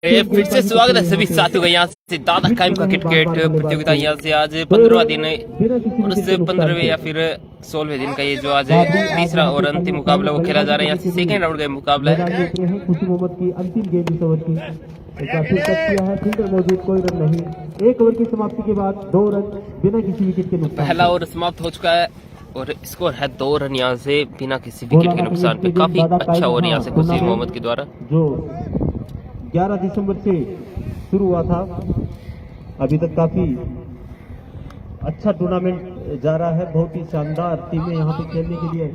फिर से स्वागत है सभी साथियों का यहाँ से दादा कायम का क्रिकेट प्रतियोगिता यहाँ से आज 15वां दिन है और उससे 15वें या फिर 16वें दिन का ये जो आज तीसरा और अंतिम मुकाबला वो खेला जा रहा है। यहाँ से सेकेंड राउंड का मुकाबला है। खुशी मोहम्मद की अंतिम गेंद इस ओवर की किया है, फील्डर मौजूद, कोई रन नहीं। एक ओवर की समाप्ति के बाद 2 रन बिना किसी विकेट के नुकसान। पहला ओवर समाप्त हो चुका है और स्कोर है 2 रन यहाँ से बिना किसी विकेट के नुकसान पे। काफी अच्छा ओवर यहाँ से खुशी मोहम्मद के द्वारा जो 11 दिसंबर से शुरू हुआ था, अभी तक काफी अच्छा टूर्नामेंट जा रहा है। बहुत ही शानदार टीमें यहाँ पे खेलने के लिए।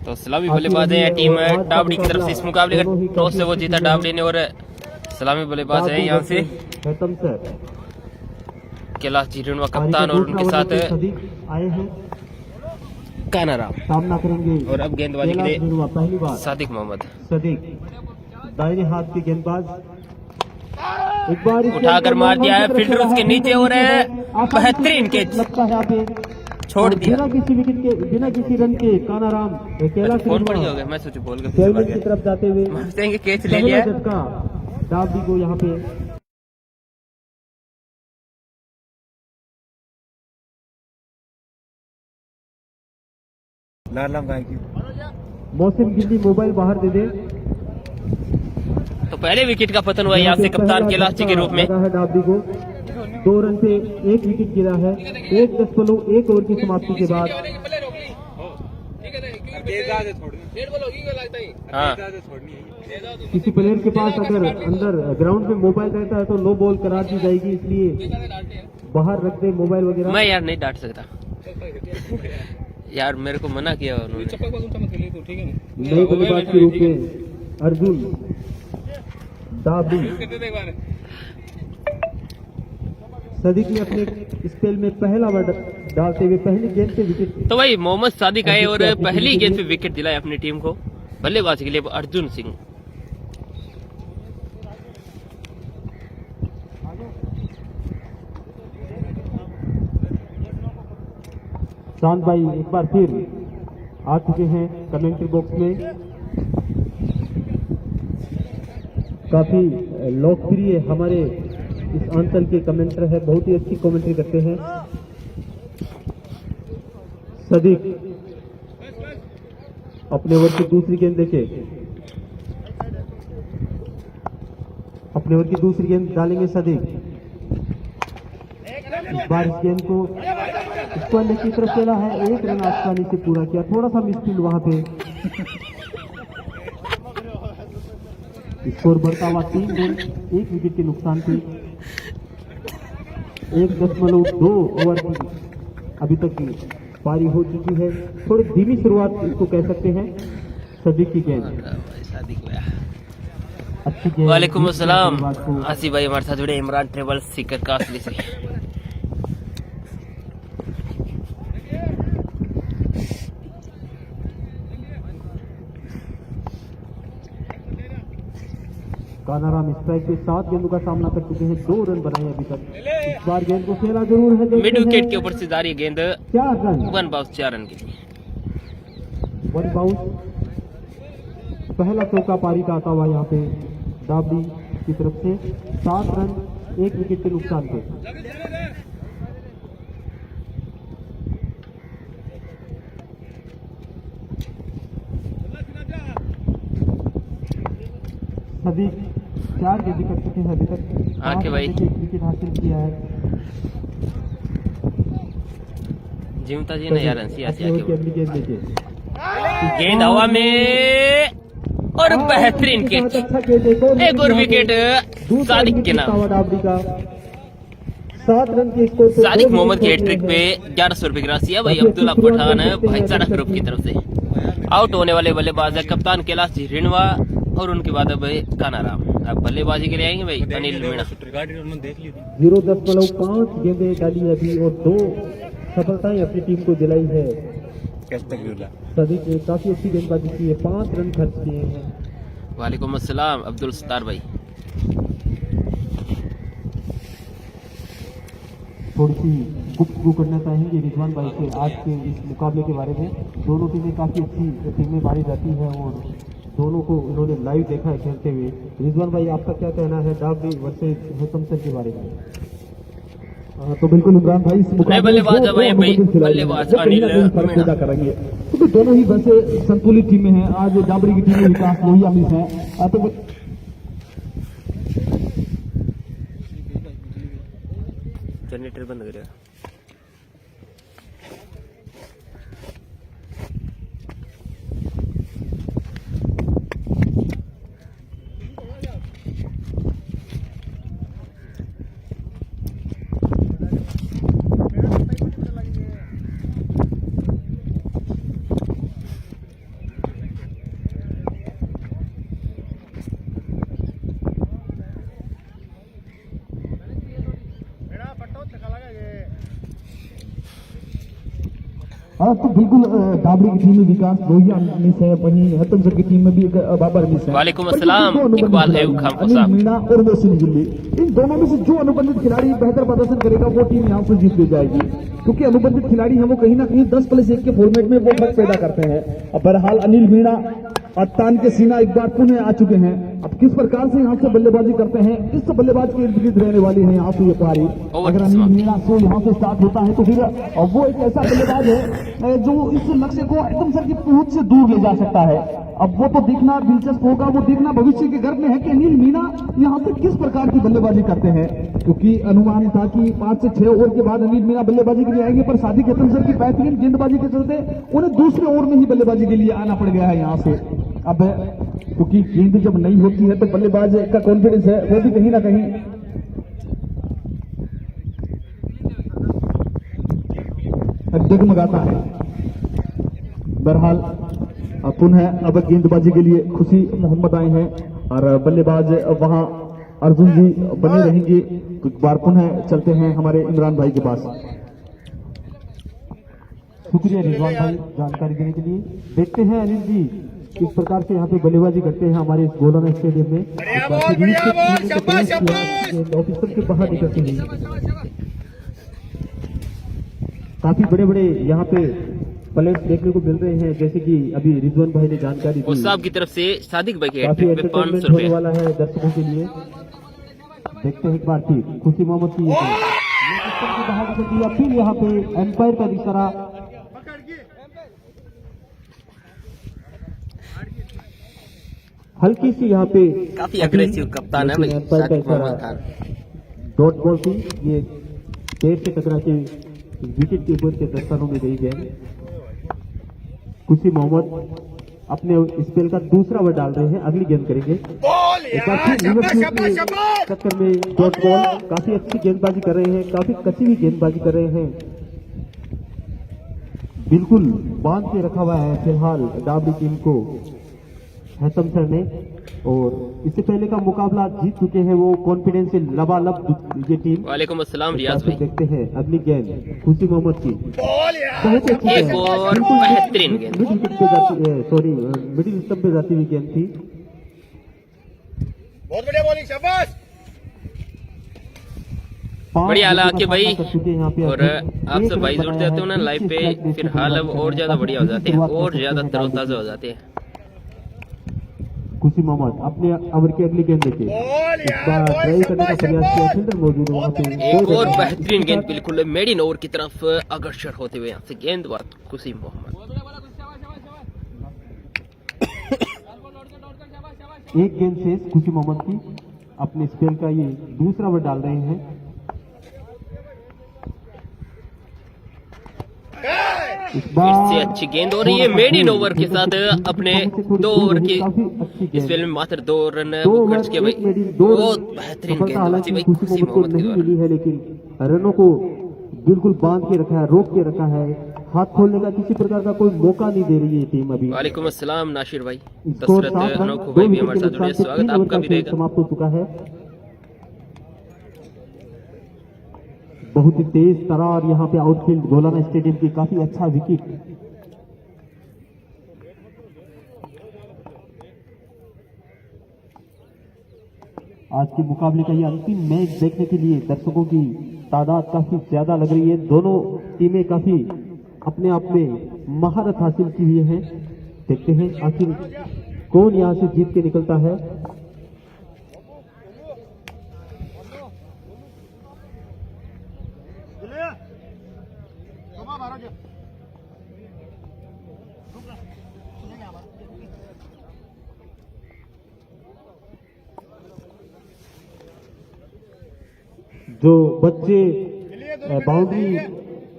तो सलामी बल्लेबाज है टीम डाबड़ी की तरफ से। इस मुकाबले का टॉस से वो जीता डाबड़ी ने और सलामी बल्लेबाज है यहाँ से कैलाश जी रणवा कप्तान और उनके साथ आए हैं कानाराम सामना करेंगे। और अब गेंदबाजी के लिए पहली बार सादिक मोहम्मद। सदीक दाहिने हाथ के गेंदबाज, एक बार उठाकर मार दिया है, फील्डर उसके नीचे हो रहे हैं। बेहतरीन कैच लगता है यहाँ पे छोड़ दिया बिना किसी विकेट के, बिना किसी रन के। कानाराम कैलाश फोन पड़ी हो गया, मैं सोचू बोल की तरफ जाते हुए कैच ले लिया झटका डाबडी को यहाँ पे। मौसम गिल्ली मोबाइल बाहर दे दे। तो पहले विकेट का पतन हुआ यहाँ से कप्तान कैलाश जी के रूप में। डाबडी को 2 रन पे 1 विकेट गिरा है। 1.1 ओवर की समाप्ति के बाद हाँ, किसी प्लेयर के पास अगर अंदर ग्राउंड में मोबाइल रहता है तो नो बॉल करार दी जाएगी, इसलिए बाहर रख दे मोबाइल वगैरह। मैं यार नहीं डांट सकता यार, मेरे को मना किया उन्होंने। नए बल्लेबाज के रूप में अर्जुन डाबडी। सदीक ने अपने स्पेल में पहला ओवर डालते हुए पहली गेंद पे विकेट। तो भाई मोहम्मद सादिक आए और पहली गेंद पे विकेट दिलाए अपनी टीम को। बल्लेबाजी के लिए अर्जुन सिंह। शांत भाई एक बार फिर आ चुके हैं कमेंट्री बॉक्स में। काफी लोकप्रिय हमारे इस अंचल के कमेंटर है, बहुत ही अच्छी कमेंट्री करते हैं। सदीक अपने ओवर की दूसरी गेंद देखे, अपने ओवर की दूसरी गेंद डालेंगे सदीक। इस बार इस गेंद को स्क्वायर की तरफ खेला है, 1 रन आसानी से पूरा किया। थोड़ा सा मिसफील्ड वहां पे। स्कोर बढ़ता हुआ 3 रन 1 विकेट के नुकसान पे। 1.2 ओवर की अभी तक की पारी हो चुकी है। थोड़ी धीमी शुरुआत इसको कह सकते हैं। सदीक की गेंद अच्छी गेंद। वालेकुम अस्सलाम आसिफ भाई हमारे साथ जुड़े इमरान ट्रेवल सीकर कासली से। कानाराम स्ट्राइक के 7 गेंदों का सामना कर चुके हैं, 2 रन बनाए अभी तक। इस बार गेंद को खेला जरूर है। मिड विकेट के ऊपर से जा रही गेंद 4 रन 1 बाउंस 4 रन के लिए। 1 बाउंस पहला चौका पारी का आता हुआ यहाँ पे डाबडी की तरफ से। 7 रन 1 विकेट के नुकसान पे। सदीक 4 गेंद कर चुके हैं अभी तक। आके भाई विकेट हासिल किया है। जीवता जी ने यार गेंद लेके गेंद हवा में और बेहतरीन कैच। एक और विकेट सादिक के नाम। डाबडी का 7 रन के स्कोर पे सादिक मोहम्मद के हैट्रिक पे 1100 रुपए की राशि है भाई अब्दुल्ला पठान भाईचारा ग्रुप की तरफ से। आउट होने वाले बल्लेबाज है कप्तान कैलाश जी रणवा और उनके बाद भाई कानाराम। अब बल्लेबाजी के लिए आएंगे भाई अनिल मीणा। 0.5 गेंदें डाली अभी और 2 सफलताएं अपनी टीम को दिलाई है। सदीक ने काफी अच्छी गेंदबाजी की है, 5 रन खर्च किए हैं। वालेकुम अस्सलाम अब्दुल सत्तार भाई। थोड़ी सी गुफ्तगू करना चाहेंगे रिजवान भाई से आज के इस मुकाबले के बारे में। दोनों टीमें काफी अच्छी टीमें मारी जाती है और दोनों को उन्होंने लाइव देखा है खेलते हुए। रिजवान भाई, आपका क्या कहना है डाबरी वर्सेस हैथमसर के बारे में? तो बिल्कुल इमरान भाई, इस मुकाबले बल्लेबाज है भाई, बल्लेबाज अनिल पैदा करेंगे, क्योंकि दोनों ही वैसे संतुलित टीमें हैं। आज डाबरी की टीम में विकास लोहिया मिस है, तो जनरेटर बंद करेगा। तो बिल्कुल डाबरी की टीम में विकास लोहिया मिस है, वहीं हैथमसर की टीम में भी बाबर मिस है। वालेकुम अस्सलाम, इकबाल है खान अनिल मीणा और मोहसिन जिल्ली, इन दोनों में से जो अनुबंधित खिलाड़ी बेहतर प्रदर्शन करेगा वो टीम यहाँ से जीत ले जाएगी, क्योंकि अनुबंधित खिलाड़ी हैं वो कहीं ना कहीं 10+1 के फॉर्मेट में वो फर्क पैदा करते हैं। अब बहरहाल अनिल मीणा और तान के सीना एक बार पुनः आ चुके हैं। अब किस प्रकार से यहाँ से बल्लेबाजी करते हैं, इस बल्लेबाज के इर्द गिर्द रहने वाली है यहाँ से ये पारी। अगर अनिल मीणा से यहाँ से स्टार्ट होता है तो फिर वो एक ऐसा बल्लेबाज है जो इस लक्ष्य को हैथमसर की पहुंच से दूर ले जा सकता है। अब वो तो देखना दिलचस्प होगा, वो देखना भविष्य के गर्भ में है कि अनिल मीणा यहाँ से किस प्रकार की बल्लेबाजी करते हैं, क्योंकि अनुमान था कि 5 से 6 ओवर के बाद अनिल मीणा बल्लेबाजी के लिए आएंगे, पर सादिक हैथमसर की बेहतरीन गेंदबाजी के चलते उन्हें दूसरे ओवर में ही बल्लेबाजी के लिए आना पड़ गया है यहाँ से। अब क्योंकि गेंद जब नहीं होती है तो बल्लेबाज का कॉन्फिडेंस है वो भी कहीं ना कहीं डगमगाता है। बहरहाल पुनः अब गेंदबाजी के लिए खुशी मोहम्मद आए हैं और बल्लेबाज वहां अर्जुन जी बने रहेंगे। एक बार पुनः चलते हैं हमारे इमरान भाई के पास। शुक्रिया रिजवान भाई जानकारी देने के लिए। देखते हैं अनिल जी किस प्रकार से यहाँ पे बल्लेबाजी करते हैं हमारे इस गोलाना स्टेडियम में। ऑफिसर के बाहर निकलते हैं, काफी बड़े बड़े यहाँ पे प्लेयर्स देखने को मिल रहे हैं, जैसे कि अभी रिजवान भाई ने जानकारी दी। साहब की तरफ से सादिक भाई के काफी हैट्रिक में 500 एंटरटेनमेंट होने रुपए। वाला है दर्शकों के लिए। देखते हैं एक बार फिर खुशी मोहम्मद की बाहर निकलती है, फिर यहाँ पे एम्पायर का इशारा। हल्की सी यहाँ पे काफी अग्रेसिव कप्तान है भाई एम्पायर का सादिक इशारा मोहम्मद खान। डॉट बॉल थी, ये पैर से टकरा के विकेट कीपर के दस्तानों में गई गेंद। खुशी मोहम्मद अपने स्पेल का दूसरा ओवर डाल रहे हैं, अगली गेंद करेंगे। एक बार फिर रिवर्स स्वीप के चक्कर में डॉट बॉल, काफी अच्छी गेंदबाजी कर रहे हैं, काफी कसी हुई गेंदबाजी कर रहे हैं। बिल्कुल बांध के रखा हुआ है फिलहाल डाबरी टीम को हैथमसर ने, और इससे पहले का मुकाबला जीत चुके हैं वो कॉन्फिडेंस से लबालब ये टीम। वालेकुम अस्सलाम रियाज भाई। देखते हैं अगली गेंद खुशी मोहम्मद की, बहुत अच्छी एक गेंद, और बिल्कुल बेहतरीन गेंद। मिडिल विकेट पे जाती है, सॉरी मिडिल स्टंप पे जाती हुई गेंद थी। बहुत बढ़िया बॉलिंग, शाबाश। बढ़िया हाल आके भाई, कर चुके हैं यहाँ पे। और आप सब भाई जुड़ते रहते हो ना लाइव पे, फिर हाल अब और ज्यादा बढ़िया हो जाते हैं, और ज्यादा तरोताजा हो जाते हैं। खुशी मोहम्मद अपने ओवर की अगली गेंद देखिए, इस बार ट्राई करने का प्रयास किया, फील्डर मौजूद है वहाँ पे। एक और बेहतरीन गेंद बिल्कुल मेडिन ओवर की तरफ अग्रसर होते हुए यहाँ से गेंदबाज खुशी मोहम्मद। एक गेंद से खुशी मोहम्मद की अपने स्पेल का ये दूसरा ओवर डाल रहे हैं। इससे अच्छी गेंद हो रही है मेडिन ओवर के साथ अपने 2 ओवर की इस फिल्म में मात्र 2 रन खर्च किए भाई। बहुत बेहतरीन गेंदबाजी भाई खुशी मोहम्मद की नहीं मिली है, लेकिन रनों को बिल्कुल बांध के रखा है, रोक के रखा है, हाथ खोलने का किसी प्रकार का कोई मौका नहीं दे रही है टीम अभी। वालेकुम अस्सलाम नासिर भाई, स्कोर दशरथ 7 रन, अनोखो भाई 2 भी हमारे विकेट साथ जुड़े, के नुकसान से स्वागत 3 ओवर आपका का भी खेल रहेगा। समाप्त हो चुका है। बहुत ही तेज तरार यहाँ पे आउटफील्ड गोलाना स्टेडियम की, काफी अच्छा विकेट। आज के मुकाबले का ये अंतिम मैच देखने के लिए दर्शकों की तादाद काफी ज्यादा लग रही है। दोनों टीमें काफी अपने आप में महारत हासिल की हुई है। देखते हैं आखिर कौन यहाँ से जीत के निकलता है। जो बच्चे बाउंड्री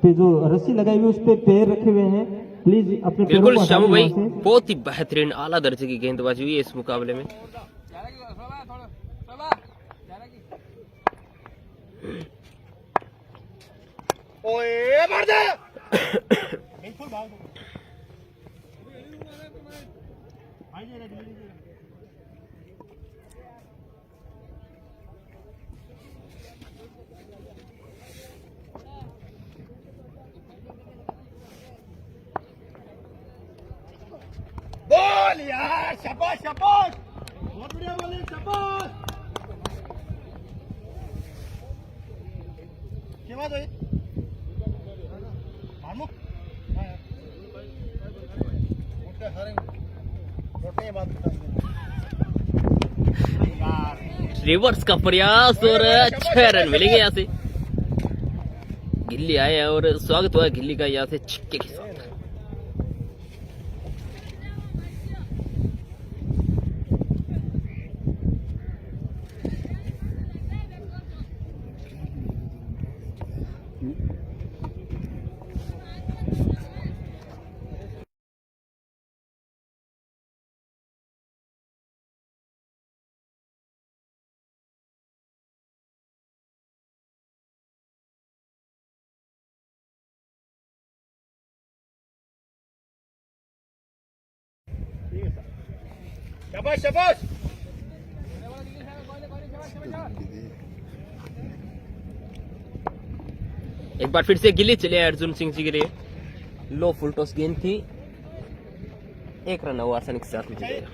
पे जो रस्सी लगाई हुई उस पे पैर रखे हुए हैं, प्लीज अपने पैरों बिल्कुल को शामू हटाइए भाई, वहाँ से। बहुत ही बेहतरीन आला दर्जे की गेंदबाजी हुई है इस मुकाबले में। ओए मार दे बिल्कुल भाग दो। बोल यार, शाबाश शाबाश, बहुत बढ़िया बॉलिंग, शाबाश। क्या बात है मानमुख? रिवर्स का प्रयास और 6 रन मिलेंगे यहाँ से। गिल्ली आए और स्वागत हुआ गिल्ली का यहाँ से छक्के के साथ। शाबाश शाबाश। एक बार फिर से गिल्ली चले अर्जुन सिंह जी के लिए। लो फुल टॉस गेंद थी, 1 रन वो आसानी के साथ में जीतेगा।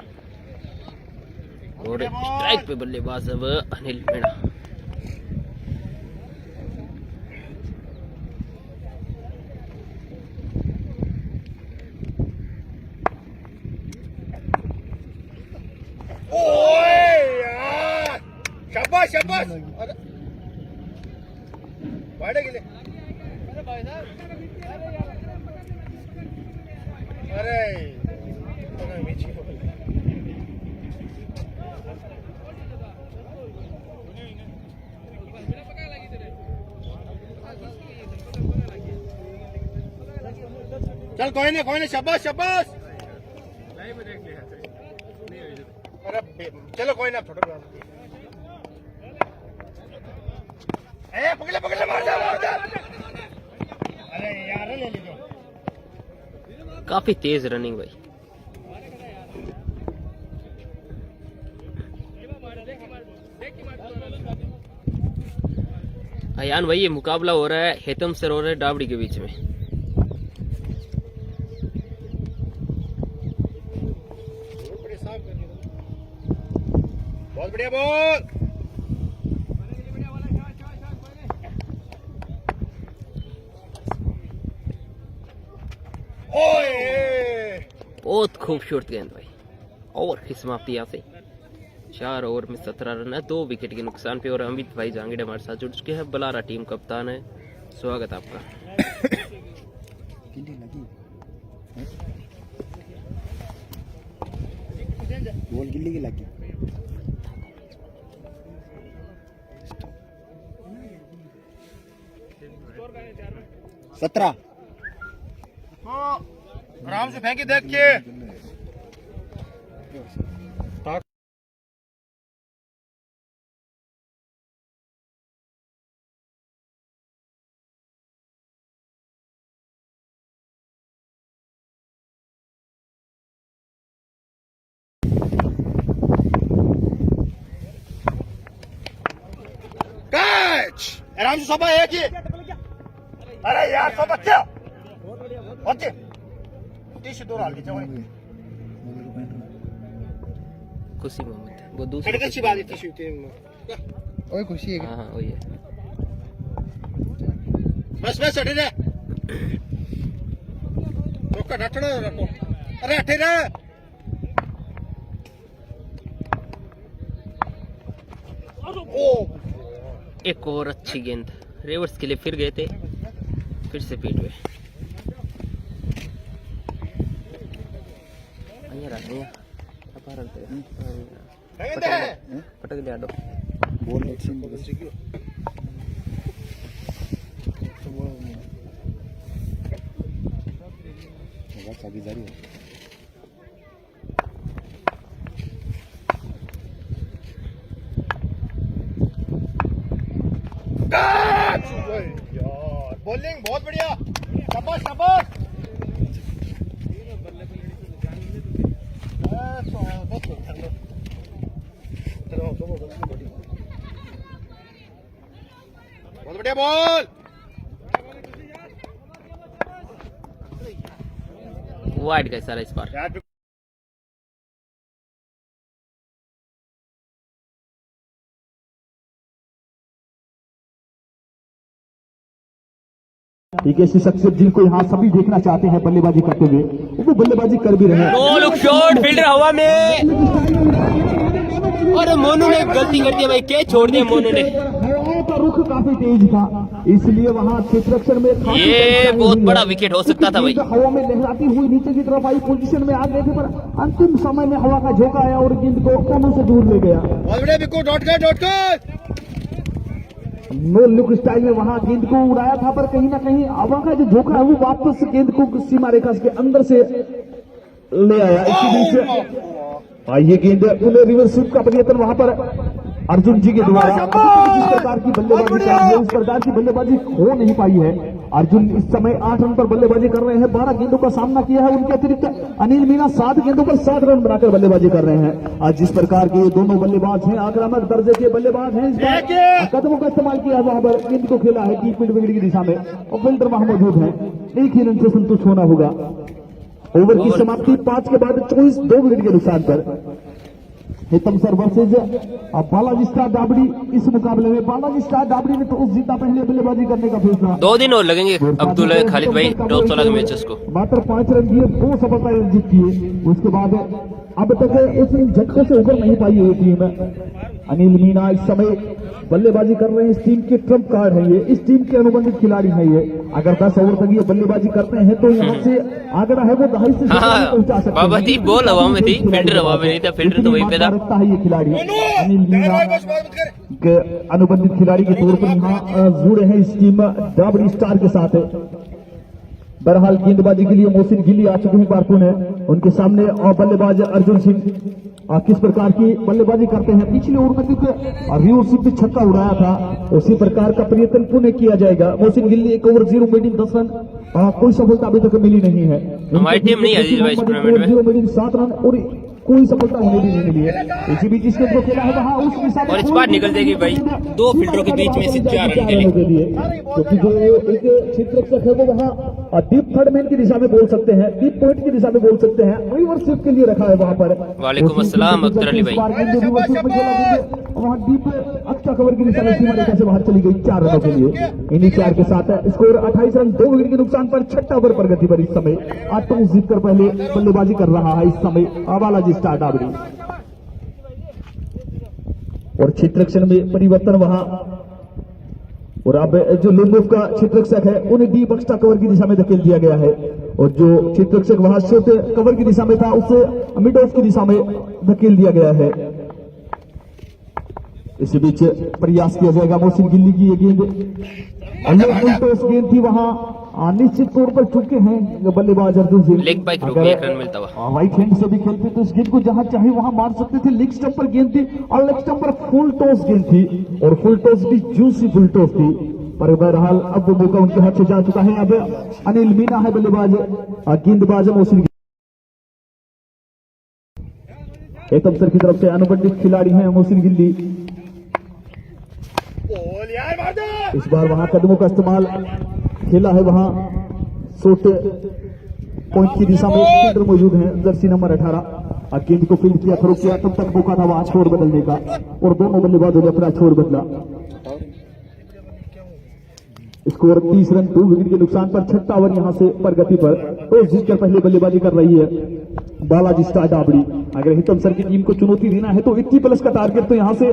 और स्ट्राइक पे बल्लेबाज अब अनिल मीणा। ओए यार, शाबाश शाबाश। अरे वाड़े गेले, अरे चल कोई नहीं, शाबाश शाबाश। अरे चलो कोई ना, थोड़ा पकड़े मार दे। अरे यार ले लीजिए। काफी तेज रनिंग भाई। अयान भाई, ये मुकाबला हो रहा है हेतम सर और डावड़ी के बीच में। बहुत बढ़िया बॉल। ओए बहुत खूबसूरत गेंद भाई। ओवर की समाप्ति यहाँ से 4 ओवर में 17 रन है, 2 विकेट के नुकसान पे। और अमित भाई जांगीड़ हमारे साथ जुड़ चुके हैं, बलारा टीम कप्तान है। स्वागत आपका। बॉल गिल्ली की लगी। सत्रह आराम से फेंकी देख के। कैच आराम से सबा एक ही। अरे यार सब बच्चा बच्चे तीस दो डाल दीजिए। खुशी मोहम्मद वो दूसरी अच्छी बात थी। ओए खुशी है। हाँ वही है। बस हटे रे, रोका डटना रखो। अरे हटे रे, एक और अच्छी गेंद, रिवर्स के लिए फिर गए थे, फिर से पीट हुए। पटक लिया दो यार बॉलिंग बहुत बढ़िया, शाबाश शाबाश। बहुत बढ़िया बॉल, वाइड गए सारा इस बार। एक ऐसी शख्सियत जिनको यहाँ सभी देखना चाहते हैं बल्लेबाजी करते हुए, वो बल्लेबाजी कर भी रहे हैं। नो लुक शॉट, फील्डर हवा में, और मोनू ने गलती कर दी भाई, कैच छोड़ दिया मोनू ने। हवाओं का रुख काफी तेज था, इसलिए वहाँ क्षेत्ररक्षण में ये बहुत बड़ा विकेट हो सकता था भाई। हवा में लहराती हुई नीचे की तरफ आई, पोजीशन में आ गए थे, पर अंतिम समय में हवा का झोंका आया और गेंद को कोनों से दूर ले गया। बहुत बढ़िया बिल्कुल, डॉट कर। नो लुक स्टाइल में वहां गेंद को उड़ाया था, पर कहीं ना कहीं हवा का जो झोंका है वो वापस गेंद को सीमा रेखा के अंदर से ले आया। इसी बीच ये गेंद उन्हें रिवर्स स्वीप का प्रयत्न वहां पर अर्जुन जी के द्वारा जिस प्रकार की बल्लेबाजी कर रहे हैं उस प्रकार की बल्लेबाजी हो नहीं पाई है। अर्जुन इस समय 8 रन पर बल्लेबाजी कर रहे हैं, 12 गेंदों का सामना किया है। उनके अतिरिक्त अनिल मीना 7 गेंदों पर 7 रन बनाकर बल्लेबाजी कर रहे हैं। आज जिस प्रकार के ये दोनों बल्लेबाज हैं, आक्रामक दर्जे के बल्लेबाज हैं, इस बार कदमों का इस्तेमाल किया, वहां पर गेंद को खेला है डीप मिड विकेट की दिशा में और फील्डर वहां मौजूद है। एक ही रन से संतुष्ट होना होगा। ओवर की समाप्ति 5 के बाद 24 2 विकेट के नुकसान पर। हितम सर वर्सेज बालाजी स्टार डाबड़ी। इस मुकाबले में बालाजी स्टार डाबड़ी ने टॉस जीता, पहले बल्लेबाजी करने का फैसला। 2 दिन और लगेंगे अब्दुल खालिद भाई टॉप 16 के मैचेस को। मात्र 5 रन दिए, 2 सफलताएं अर्जित किए। उसके बाद अब तक उस झटके से उभर नहीं पाई ये टीम। अनिल मीना इस समय बल्लेबाजी कर रहे हैं, इस टीम के ट्रम्प कार्ड है ये, इस टीम के अनुबंधित खिलाड़ी है ये। अगर 10 ओवर तक ये बल्लेबाजी करते हैं तो यहाँ से आगरा है वो 2.5 से पहुंचा सकते हैं। बाबा थी बॉल हवा में थी, फील्डर हवा में नहीं था, फील्डर तो वहीं पे था। रखता है ये खिलाड़ी अनिल मीना के अनुबंधित खिलाड़ी के तौर पर यहाँ जुड़े हैं इस टीम डाबड़ी स्टार के साथ। बहरहाल गेंदबाजी के लिए मोहसिन गिली आ चुके हैं कारकुन है, उनके सामने और बल्लेबाज अर्जुन सिंह किस प्रकार की बल्लेबाजी करते हैं। पिछले ओवर में क्योंकि रियो सिंह पे छक्का उड़ाया था, उसी प्रकार का प्रयत्न पुनः किया जाएगा। मोहसिन गिल्ली 1 ओवर 0 मेडिन 10 रन, कोई सफलता अभी तक मिली नहीं है। हमारी टीम नहीं आई इस टूर्नामेंट में, 0 मेडिन 7 रन और कोई सफलता उन्हें भी नहीं मिली है। इसी बीच इसके जो खेला है वहां उस दिशा में और इस बार निकल जाएगी भाई, 2 फील्डरों के बीच में से 4 रन के लिए। क्योंकि जो एक क्षेत्ररक्षक है वो वहां डीप थर्ड मैन की दिशा में बोल सकते हैं, डीप पॉइंट की दिशा में बोल सकते हैं, रिवर्स स्वीप के लिए रखा है वहां पर। वालेकुम अस्सलाम अख्तर अली भाई। वहां डीप अच्छा कवर की दिशा में सीमा रेखा से बाहर चली गई 4 रनों के लिए। इन्हीं 4 के साथ स्कोर 28 रन 2 विकेट के नुकसान पर 6 ओवर प्रगति पर इस समय 8 टॉस जीतकर पहले बल्लेबाजी कर रहा है इस समय बालाजी स्टार डाबड़ी। और क्षेत्ररक्षण में परिवर्तन वहां, और अब जो लुंगोफ का क्षेत्ररक्षक है उन्हें डीप एक्स्ट्रा कवर की दिशा में धकेल दिया गया है, और जो क्षेत्ररक्षक वहां शॉर्ट कवर की दिशा में था उसे मिड ऑफ की दिशा में धकेल दिया गया है। इसी बीच प्रयास किया जाएगा मोहसिन गिल्ली की ये गेंद, गेंद थी वहां निश्चित तौर पर चुके हैं बल्लेबाज अर्जुन सिंह। लेग बाइक रोक के 1 रन मिलता हुआ। व्हाइट हैंड से भी खेलते तो इस गेंद को जहां चाहे वहां मार सकते थे। लेग स्टंप पर गेंद थी और लेग स्टंप पर फुल टॉस गेंद थी, और फुल टॉस भी जूसी फुल टॉस थी, पर बहरहाल अब वो मौका उनके हाथ से जा चुका है। अब अनिल मीना है बल्लेबाज, गेंदबाज मोहसिन एक अफसर की तरफ से अनुबंधित खिलाड़ी हैं मोहसिन गिल्ली। इस बार वहां कदमों का इस्तेमाल खेला है, वहां शॉर्ट पॉइंट की दिशा में फील्डर मौजूद है जर्सी नंबर 18। गेंद को फील्ड किया, थ्रो किया, तब तक मौका था वहां छोर बदलने का, और दोनों बल्लेबाजों ने अपना छोर बदला। स्कोर 30 रन 2 विकेट के नुकसान पर 6 ओवर यहां से प्रगति पर टॉस जीतकर पहले बल्लेबाजी कर रही है बालाजी स्टार डाबड़ी। अगर हितम सर की टीम को चुनौती देना है तो 80 प्लस का टारगेट तो यहाँ से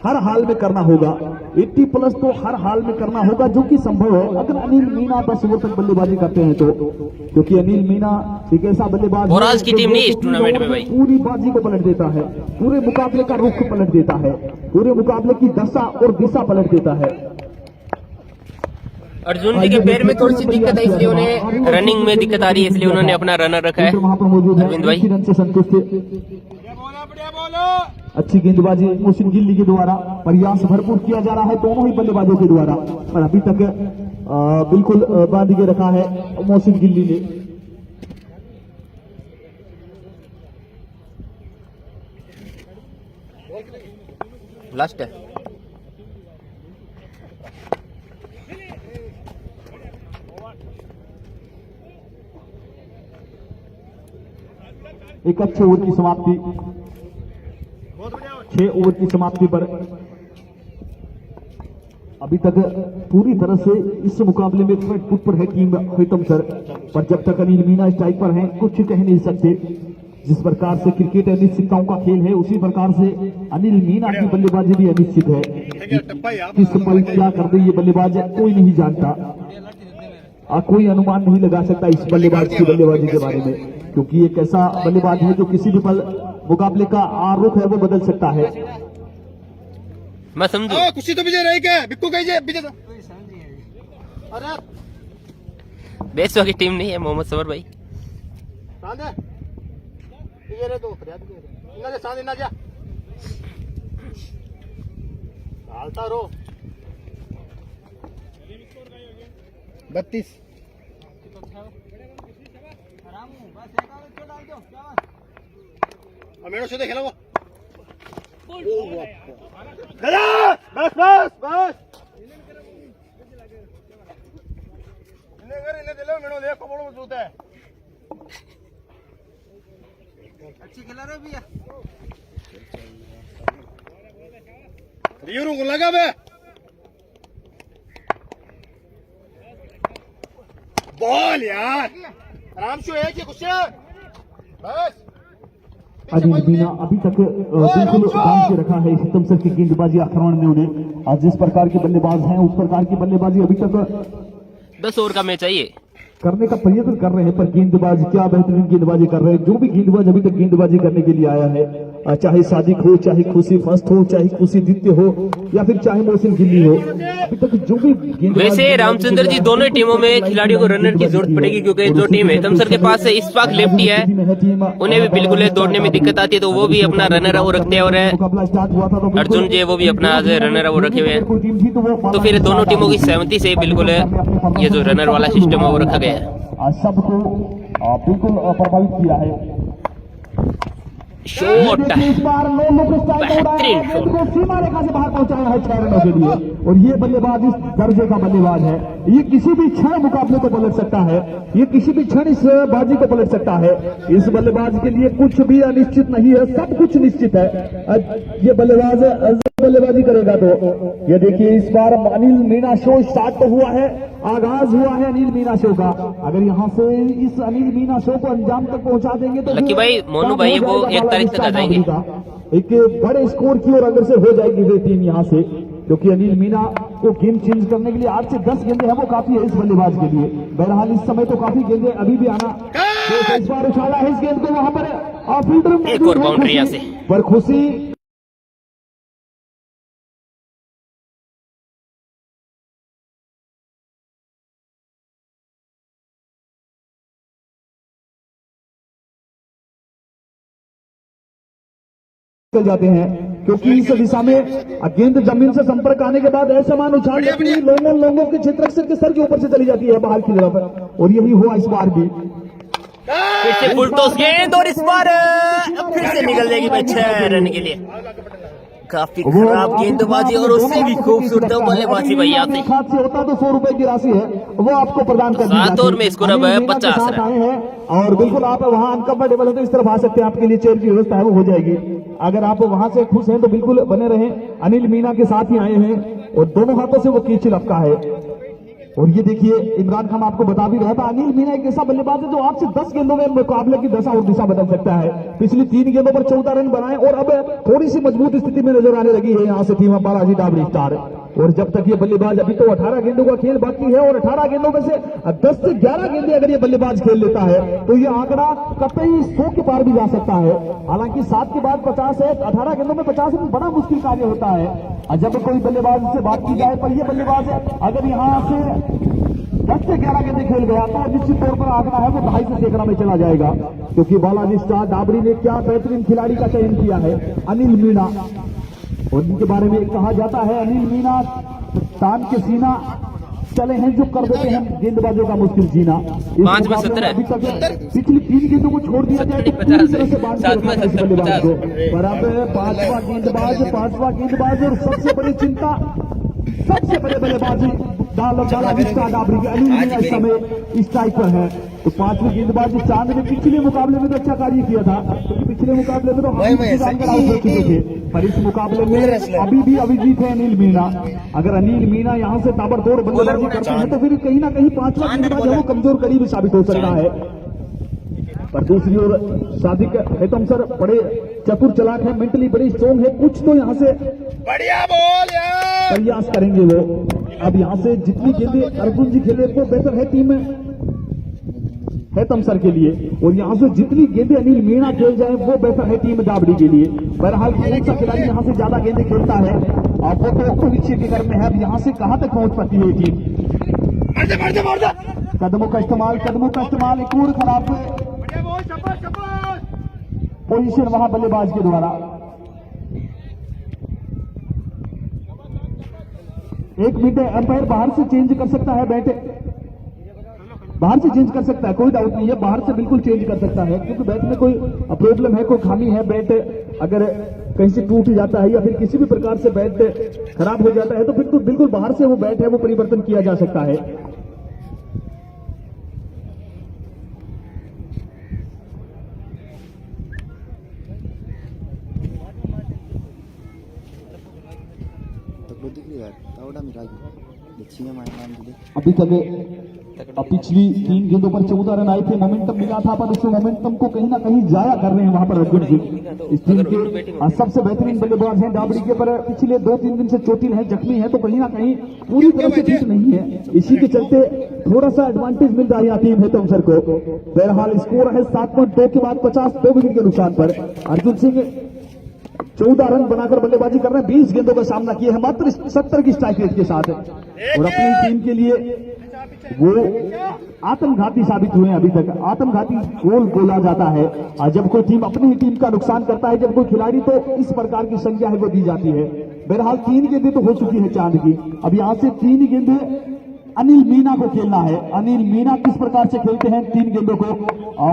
हर हाल में करना होगा। 80 प्लस तो हर हाल में करना होगा, जो कि संभव है अगर अनिल मीना 10 ओवर तक बल्लेबाजी करते हैं तो, क्योंकि अनिल मीना एक ऐसा बल्लेबाज और आज की टीम नहीं इस टूर्नामेंट में भाई पूरी बाजी को पलट देता है, पूरे मुकाबले का रुख पलट देता है, पूरे मुकाबले की दशा और दिशा पलट देता है। अर्जुन जी के पैर में थोड़ी सी दिक्कत है, इसलिए उन्हें रनिंग में दिक्कत आ रही है, इसलिए उन्होंने अपना रनर रखा है वहां पर मौजूद है अरविंद भाई। रन से संतुष्ट थे। अच्छी गेंदबाजी मोहसिन गिल्ली के द्वारा, प्रयास भरपूर किया जा रहा है दोनों ही बल्लेबाजों के द्वारा, और अभी तक बिल्कुल बांध के रखा है मोहसिन गिल्ली ने। लास्ट है एक अच्छे ओवर की समाप्ति, 6 ओवर की समाप्ति पर अभी तक पूरी तरह से इस मुकाबले में फ्रंट फुट पर है टीम हितम सर, पर जब तक अनिल मीना स्ट्राइक पर हैं कुछ कह नहीं सकते। जिस प्रकार से क्रिकेट अनिश्चितताओं का खेल है, उसी प्रकार से अनिल मीना की बल्लेबाजी भी अनिश्चित है। किस पल क्या कर दे ये बल्लेबाज कोई नहीं जानता, कोई अनुमान नहीं लगा सकता इस बल्लेबाज की बल्लेबाजी के बारे में, क्योंकि एक ऐसा बल्लेबाज है जो किसी भी पल मुकाबले का रुख है वो बदल सकता है। मैं समझू कुछ तो विजय रही क्या बिक्कू कही विजय अरे बेसवा की टीम नहीं है मोहम्मद सबर भाई। ये रे तो ना साथ ना जा हालता रो 32 मेरे से खेला वो बस बस बस इन्हें दिलो मेरे देखो बड़ो मजबूत है। अच्छी खिला रहे भैया रियूरू को लगा बे बॉल यार आराम से है कि कुछ बस। अनिल मीना अभी तक बिल्कुल बांध के रखा है हितम सर की गेंदबाजी आक्रमण में उन्हें, आज जिस प्रकार के बल्लेबाज हैं उस प्रकार की बल्लेबाजी अभी तक 10 ओवर का मैच चाहिए करने का प्रयत्न कर रहे हैं, पर गेंदबाज क्या बेहतरीन गेंदबाजी कर रहे हैं। जो भी गेंदबाज अभी तक गेंदबाजी करने के लिए आया है, चाहे सादिक हो, चाहे खुशी फर्स्ट हो, चाहे खुशी द्वितीय हो, या फिर चाहे मोहसिन गिल्ली हो, अभी तक जो भी वैसे रामचंद्र जी दोनों टीमों में खिलाड़ियों को रनर की जरूरत पड़ेगी, क्योंकि जो टीम है हितम सर के पास है इस्फाक लेफ्टी है, उन्हें भी बिल्कुल दौड़ने में दिक्कत आती है, तो वो भी अपना रनर वो रखते हैं, और अर्जुन जी वो भी अपना आज रनर वो रखे हुए हैं। तो फिर दोनों टीमों की सहमति से बिल्कुल ये जो रनर वाला सिस्टम है वो रखा गया है। सबको बिल्कुल प्रभावित किया है। शॉट बेहतरीन शॉट सीमा रेखा से बाहर पहुंचाया है 6 रनों के लिए, और ये बल्लेबाज इस दर्जे का बल्लेबाज है, ये किसी भी क्षण मुकाबले को पलट सकता है, ये किसी भी क्षण इस बाजी को पलट सकता है। इस बल्लेबाज के लिए कुछ भी अनिश्चित नहीं है, सब कुछ निश्चित है। ये बल्लेबाज बल्लेबाजी करेगा तो ये देखिए इस बार अनिल मीना शो स्टार्ट तो हुआ है, आगाज हुआ है अनिल मीना शो का। अगर यहाँ से इस अनिल मीना शो को अंजाम तक पहुंचा देंगे तो लकी भाई मोनू भाई वो 1 तारीख तक आ जाएंगे। एक बड़े स्कोर की ओर अगर से हो जाएगी वे टीम यहाँ से, क्योंकि अनिल मीना को गेम चेंज करने के लिए 8 से 10 गेंदे हैं वो काफी है इस बल्लेबाज के लिए। बहरहाल इस समय तो काफी गेंदे अभी भी आना, तो इस बार उछाला है इस गेंद को वहां पर फील्डर एक और बाउंड्री यहाँ से पर खुशी चल जाते हैं, क्योंकि इस दिशा में गेंद जमीन से संपर्क आने के बाद ऐसा मान उछाल लेती है लोगों के क्षेत्र के सर के ऊपर से चली जाती है बाहर की तरफ, और यही हुआ इस बार भी। फिर से फुल टॉस गेंद और इस बार फिर से निकल जाएगी 6 रन के लिए। काफी खराब गेंदबाजी और उससे भी खूबसूरत बल्लेबाजी भैया से होता तो 100 रुपए की राशि है वो आपको प्रदान कर दी जाती है। 7 ओवर में स्कोर अब 50 रन आए हैं, और बिल्कुल आप वहां अनकंफर्टेबल हो तो इस तरफ आ सकते हैं, आपके लिए चेयर की व्यवस्था है वो हो जाएगी। अगर आप वहां से खुश हैं तो बिल्कुल बने रहें। अनिल मीना के साथ ही आए हैं और दोनों हाथों से वो कीच लपका है। और ये देखिए इमरान खान आपको बता भी रहा था, अनिल मीना एक ऐसा बल्लेबाज है जो आपसे 10 गेंदों में मुकाबले की दशा और दिशा बदल सकता है। पिछली 3 गेंदों पर 14 रन बनाए और अब थोड़ी सी मजबूत स्थिति में नजर आने लगी है यहाँ से टीम बालाजी डाबरी स्टार। और जब तक ये बल्लेबाज, अभी तो 18 गेंदों का खेल बाकी है और 18 गेंदों में से 10 से 11 गेंदें अगर ये बल्लेबाज खेल लेता है तो ये आंकड़ा कतई 100 के पार भी जा सकता है। हालांकि 7 के बाद 50 है, 18 गेंदों में 50 रन बड़ा मुश्किल कार्य होता है जब कोई बल्लेबाज से बात की जाए। पर ये बल्लेबाज अगर यहाँ से 10 से 11 गेंदें खेल गया तो निश्चित तौर पर आंकड़ा है वो 250 से सैकड़ा में चला जाएगा, क्योंकि बालाजी स्टार डाबरी ने क्या बेहतरीन खिलाड़ी का चयन किया है, अनिल मीना। और इनके बारे में कहा जाता है अनिल मीना तान के सीना चले हैं जो कर देते हैं गेंदबाजों का मुश्किल जीना। 5 में 17 अभी तक पिछली 3 गेंदों को छोड़ दिया जाए तो पूरी तरह से बांध के रखा है इस बल्लेबाज को। पर अब 5वां गेंदबाज और सबसे बड़ी चिंता, सबसे बड़े बल्लेबाजी बालाजी स्टार डाबरी के अनिल मीना इस समय स्ट्राइक पर है। तो 5वें गेंदबाज चांद ने पिछले मुकाबले में तो अच्छा कार्य किया था, क्योंकि पिछले मुकाबले में तो हम आउट हो चुके थे, पर इस मुकाबले में अभी भी अभिजीत है अनिल मीना। अगर अनिल मीना यहाँ से ताबड़तोड़ बल्लेबाजी करते हैं तो फिर कहीं ना कहीं 5वां गेंदबाज है वो कमजोर कड़ी भी साबित हो सकता है। पर दूसरी ओर सादिक हेतम सर बड़े चतुर चालाक है, मेंटली बड़े स्ट्रॉन्ग है, कुछ तो यहाँ से बढ़िया बोल यार, प्रयास करेंगे वो। अब यहाँ से जितनी गेंदें अर्जुन जी खेले वो बेहतर है टीम में हेतम सर के लिए, और यहाँ से जितनी गेंदें अनिल मीना खेल जाए वो बेहतर है टीम डाबरी के लिए। बहरहाल कौन सा खिलाड़ी यहाँ से ज्यादा गेंदें खेलता है अब वो तो भविष्य के घर में है। अब यहाँ से कहां तक पहुंच पाती है टीम। कदमों का इस्तेमाल, एक और खराब पोजीशन वहां बल्लेबाज के द्वारा। 1 मिनट अंपायर बाहर से चेंज कर सकता है, बैट बाहर से चेंज कर सकता है, कोई डाउट नहीं है, बाहर से बिल्कुल चेंज कर सकता है, क्योंकि बैट में कोई प्रॉब्लम है, कोई खामी है, बैट अगर कहीं से टूट जाता है या फिर किसी भी प्रकार से बैट खराब हो जाता है तो फिर तो बिल्कुल बाहर से वो बैट है वो परिवर्तन किया जा सकता है। अभी तक पिछली 3 गेंदों पर 14 रन आए थे, मोमेंटम मिला था, पर उस मोमेंटम को कहीं ना कहीं जाया कर रहे हैं वहां पर अर्जुन सिंह। इस टीम के सबसे बेहतरीन बल्लेबाज हैं डाबरी के, पर पिछले 2-3 दिन से चोटिल है, जख्मी है, तो कहीं ना कहीं पूरी तरह से ठीक नहीं है। इसी के चलते थोड़ा सा एडवांटेज मिल रहा है टीम हेतम सर को। बहरहाल स्कोर है 7.2 के बाद 52 विकेट के नुकसान पर। अर्जुन सिंह 14 रन बनाकर बल्लेबाजी कर रहे हैं, 20 गेंदों का सामना किया है मात्र 70 की स्ट्राइक रेट के साथ, और अपनी टीम के लिए वो आत्मघाती साबित हुए हैं। अभी तक आत्मघाती गोल बोला जाता है जब कोई टीम अपनी ही टीम का नुकसान करता है, जब कोई खिलाड़ी, तो इस प्रकार की संज्ञा है वो दी जाती है। बहरहाल 3 गेंदें तो हो चुकी है चांद की, अब यहां से 3 गेंदें अनिल मीना को खेलना है। अनिल मीना किस प्रकार से खेलते हैं 3 गेंदों को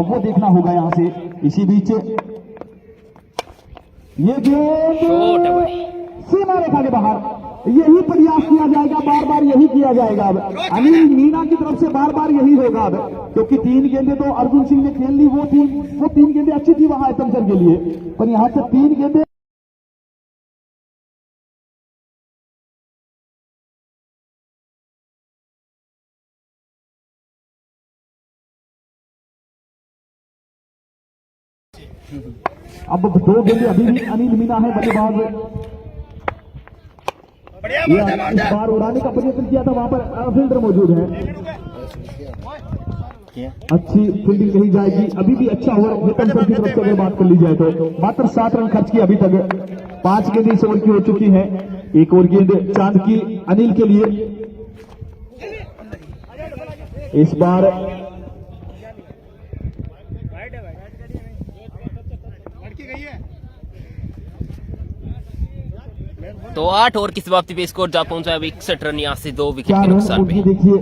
वो देखना होगा यहां से। इसी बीच ये गेंद सीमा रेखा के बाहर, यही प्रयास किया जाएगा, बार बार यही किया जाएगा। अब अनिल मीना की तरफ से बार बार यही होगा अब, क्योंकि 3 गेंदें तो अर्जुन सिंह ने खेल ली, वो 3 गेंदें अच्छी थी वहां हेतम सर के लिए, पर यहां से 3 गेंदें अब 2 गेंदें अभी भी अनिल मीना है बल्लेबाज। इस बार उड़ाने का प्रयत्न किया था, वहां पर फील्डर मौजूद है, अच्छी फील्डिंग कही जाएगी। अभी भी अच्छा ओवर हेतम सर की तरफ से अगर बात कर ली जाए तो मात्र 7 रन खर्च किए अभी तक, 5 गेंदें इस ओवर की हो चुकी है, एक और गेंद चांद की अनिल के लिए। इस बार तो 8 ओवर की समाप्ति पे स्कोर जा पहुंचा है 61 रन, यहाँ से 2 विकेट के नुकसान पे। देखिए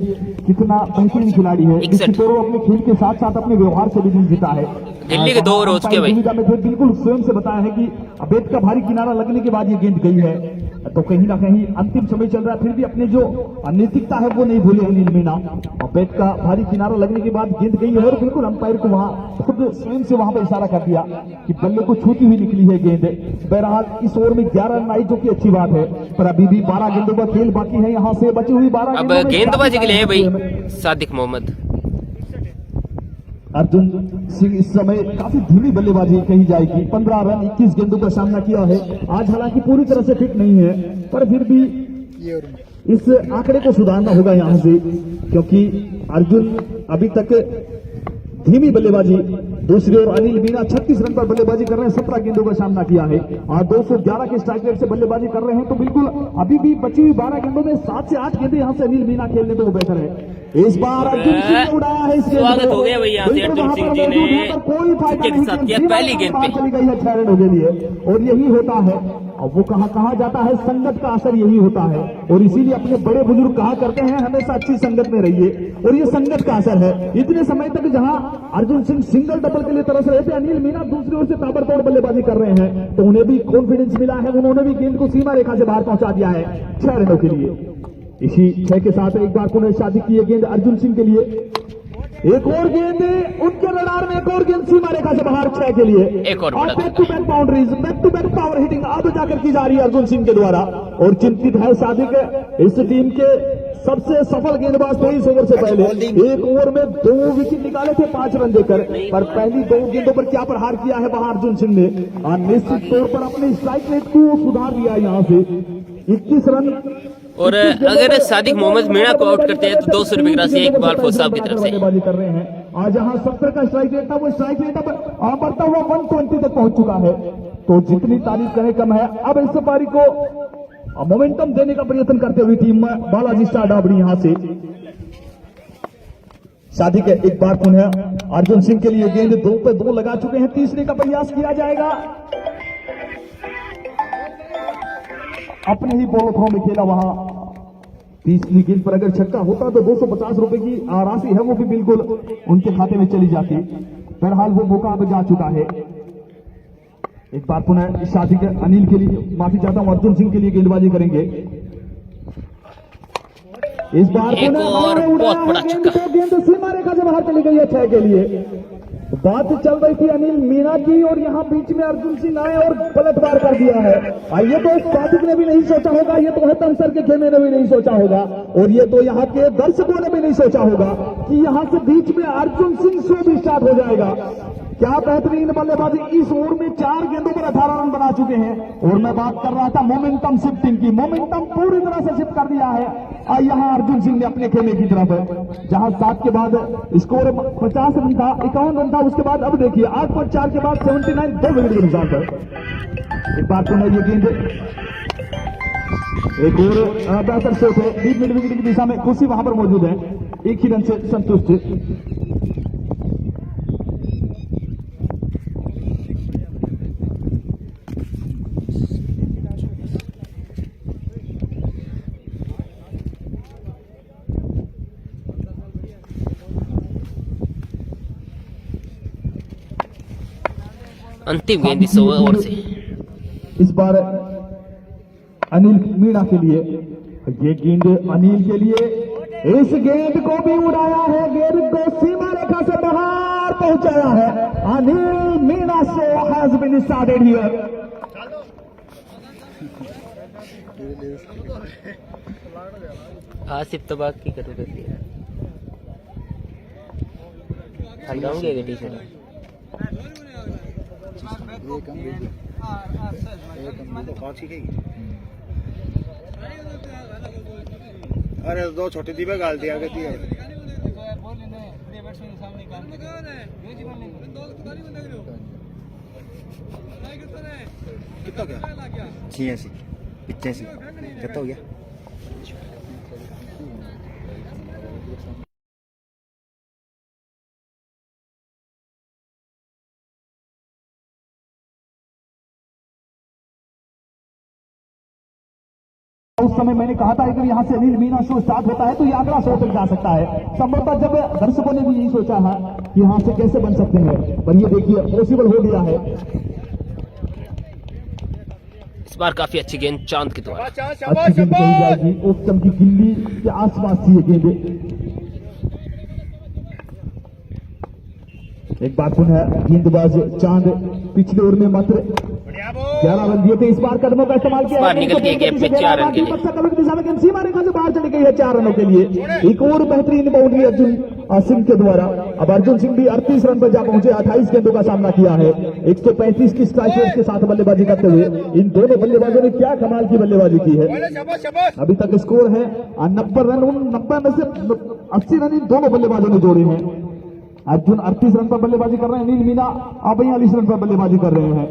कितना बेहतरीन खिलाड़ी है, 61 अपने खेल के साथ साथ अपने व्यवहार से भी जीता है। दिल्ली के 2 ओवर हो चुके भाई। दुविधा में थे, बिल्कुल स्वयं से बताया है कि बेट का भारी किनारा लगने के बाद ये गेंद गई है, तो कहीं ना कहीं अंतिम समय चल रहा है, फिर भी अपने जो नैतिकता है वो नहीं भूले अनिल मीणा। और बेट का भारी किनारा लगने के बाद गेंद गई है और बिल्कुल अंपायर को वहां खुद स्वयं से वहां पर इशारा कर दिया कि बल्ले को छूती हुई निकली है गेंद। बहरहाल इस ओवर में 11 रन आई, जो कि अच्छी बात है, पर अभी भी 12 गेंदों का खेल बाकी है। यहाँ से बची हुई 12 अब गेंदबाजी के लिए है भाई सादिक मोहम्मद। अर्जुन सिंह इस समय काफी धीमी बल्लेबाजी कही जाएगी। 15 रन 21 गेंदों का सामना किया है। आज हालांकि पूरी तरह से फिट नहीं है, पर फिर भी इस आंकड़े को सुधारना होगा यहां से, क्योंकि अर्जुन अभी तक धीमी बल्लेबाजी। दूसरी ओर अनिल मीणा 36 रन पर बल्लेबाजी कर रहे हैं, 17 गेंदों का सामना किया है और 211 के स्ट्राइक रेट से बल्लेबाजी कर रहे हैं। तो बिल्कुल अभी भी बची हुई 12 गेंदों में 7 से 8 गेंदें यहां से अनिल मीणा खेलने तो वो बेहतर है। इस बार अर्जुन सिंह ने उड़ाया है इस गेंद को। स्वागत हो गया भाई यहाँ से अर्जुन सिंह जी ने कोई फायदा के नहीं साथ किया पहली गेंद पे। चली गई है 6 रनों के लिए, और यही होता है। और वो कहा जाता है संगत का असर यही होता है, और इसीलिए अपने बड़े बुजुर्ग कहा करते हैं हमेशा अच्छी संगत में रहिए, और ये संगत का असर है। इतने समय तक जहां अर्जुन सिंह सिंगल डबल के लिए तरस रहे थे, अनिल मीणा दूसरी ओर से ताबड़तोड़ बल्लेबाजी कर रहे हैं, तो उन्हें भी कॉन्फिडेंस मिला है, उन्होंने भी गेंद को सीमा रेखा से बाहर पहुंचा दिया है 6 रनों के लिए। इसी 6 के साथ एक बार पुनः शादी की गेंद अर्जुन सिंह के लिए, एक और गेंद उनके रडार में, एक और गेंद सीमा रेखा से बाहर 6 के लिए, एक और back to back boundaries, back to back power hitting अब जाकर की जा रही है अर्जुन सिंह के द्वारा। और चिंतित है सादिक, इस टीम के सबसे सफल गेंदबाज 23 ओवर से पहले एक ओवर में 2 विकेट निकाले थे 5 रन देकर, पर पहली 2 गेंदों पर क्या प्रहार किया है वहां अर्जुन सिंह ने, और निश्चित तौर पर अपने स्ट्राइक रेट को सुधार दिया यहां से 21 रन। और अगर सादिक मोहम्मद मीणा को आउट करते हैं तो 200 रुपए की राशि एक बाल फौज साहब की तरफ से बल्लेबाजी कर रहे हैं। आज जहां 70 का स्ट्राइक रेट था, वो स्ट्राइक रेट अब बढ़ता हुआ 120 तक पहुंच चुका है, तो जितनी तारीफ करें कम है। अब इस पारी को मोमेंटम देने का प्रयत्न करते हुए टीम बालाजी स्टार डाबरी यहां से शादी के एक बार पुनः अर्जुन सिंह के लिए गेंद 2 पे 2 लगा चुके हैं, तीसरे का प्रयास किया जाएगा। अपने ही बॉल थ्रो में खेला वहां, तीसरी गेंद पर अगर छक्का होता तो 250 रुपए की राशि है वो भी बिल्कुल उनके खाते में चली जाती। बहरहाल वो मौका अब जा चुका है। एक बार पुनः इस शादी के अनिल के लिए, माफी चाहता हूं, अर्जुन सिंह के लिए गेंदबाजी करेंगे। इस बार एक और बहुत बड़ा छक्का। गेंद सीमा रेखा से बाहर चली गई है 6 के लिए। बात चल रही थी अनिल मीणा की, और यहां बीच में अर्जुन सिंह आए और पलटवार कर दिया है। ये तो सादिक ने भी नहीं सोचा होगा, ये तो हतन सर के खेमे ने भी नहीं सोचा होगा, और ये तो यहाँ के दर्शकों ने भी नहीं सोचा होगा कि यहां से बीच में अर्जुन सिंह शो भी स्टार्ट हो जाएगा। क्या बेहतरीन बल्लेबाजी। इस ओवर में 4 गेंदों पर 18 रन बना चुके हैं, और मैं बात कर रहा था मोमेंटम शिफ्टिंग की, मोमेंटम पूरी तरह से शिफ्ट कर दिया है। यहां अर्जुन सिंह ने अपने खेमे की तरफ, जहां 7 के बाद स्कोर 50 रन था, 51 रन था, उसके बाद अब देखिए 8.4 के बाद 79, 2 विकेट के नुकसान पर। एक बार पुनः ये गेंद, एक और बेहतर शॉट है, डीप मिड विकेट की दिशा में खुशी वहां पर मौजूद है, एक ही रन से संतुष्ट। अंतिम गेंद इस ओवर से इस बार अनिल मीणा के लिए, ये गेंद अनिल के लिए, इस गेंद को भी उड़ाया है, गेंद को सीमा रेखा से बाहर पहुंचाया है। Anil Meena show has been started here. Asif तबाक की करोगे हटाऊंगे टी शर्ट। अरे 2 छोटी दीपे गाल दिया गई है। कितना गया 86 85 कितना हो गया। उस समय मैंने कहा था अगर यहाँ से अनिल मीना शो स्टार्ट होता है तो ये आंकड़ा 100 तक जा सकता है। संभवतः जब दर्शकों ने भी यही सोचा है कि यहाँ से कैसे बन सकते हैं, पर ये देखिए पॉसिबल हो गया है। इस बार काफी अच्छी गेंद चांद के द्वारा। अच्छी गेंद खेली जाएगी, ओपचम की गिल्ली के आसपास थी ये गेंद। एक बार पुनः गेंदबाज चांद पिछले ओवर में मात्र 11 रन दिए थे, इस बार कदमों का इस्तेमाल किया। इस बार निकल के गैप में 4 रन के लिए सीमा रेखा से बाहर चली गई है 4 रनों के लिए। एक और बेहतरीन बाउंड्री अर्जुन सिंह के द्वारा। अब अर्जुन सिंह भी 38 रन पर जा पहुंचे, 28 गेंदों का सामना किया है। 135 की स्ट्राइक रेट के साथ बल्लेबाजी करते हुए इन दोनों बल्लेबाजों ने क्या कमाल की बल्लेबाजी की है। अभी तक स्कोर है 90 रन। उन 90 में से 80 रन इन दोनों बल्लेबाजों ने जोड़े हैं। अर्जुन 38 रन पर बल्लेबाजी कर रहे हैं, अनिल मीना 42 रन पर बल्लेबाजी कर रहे हैं।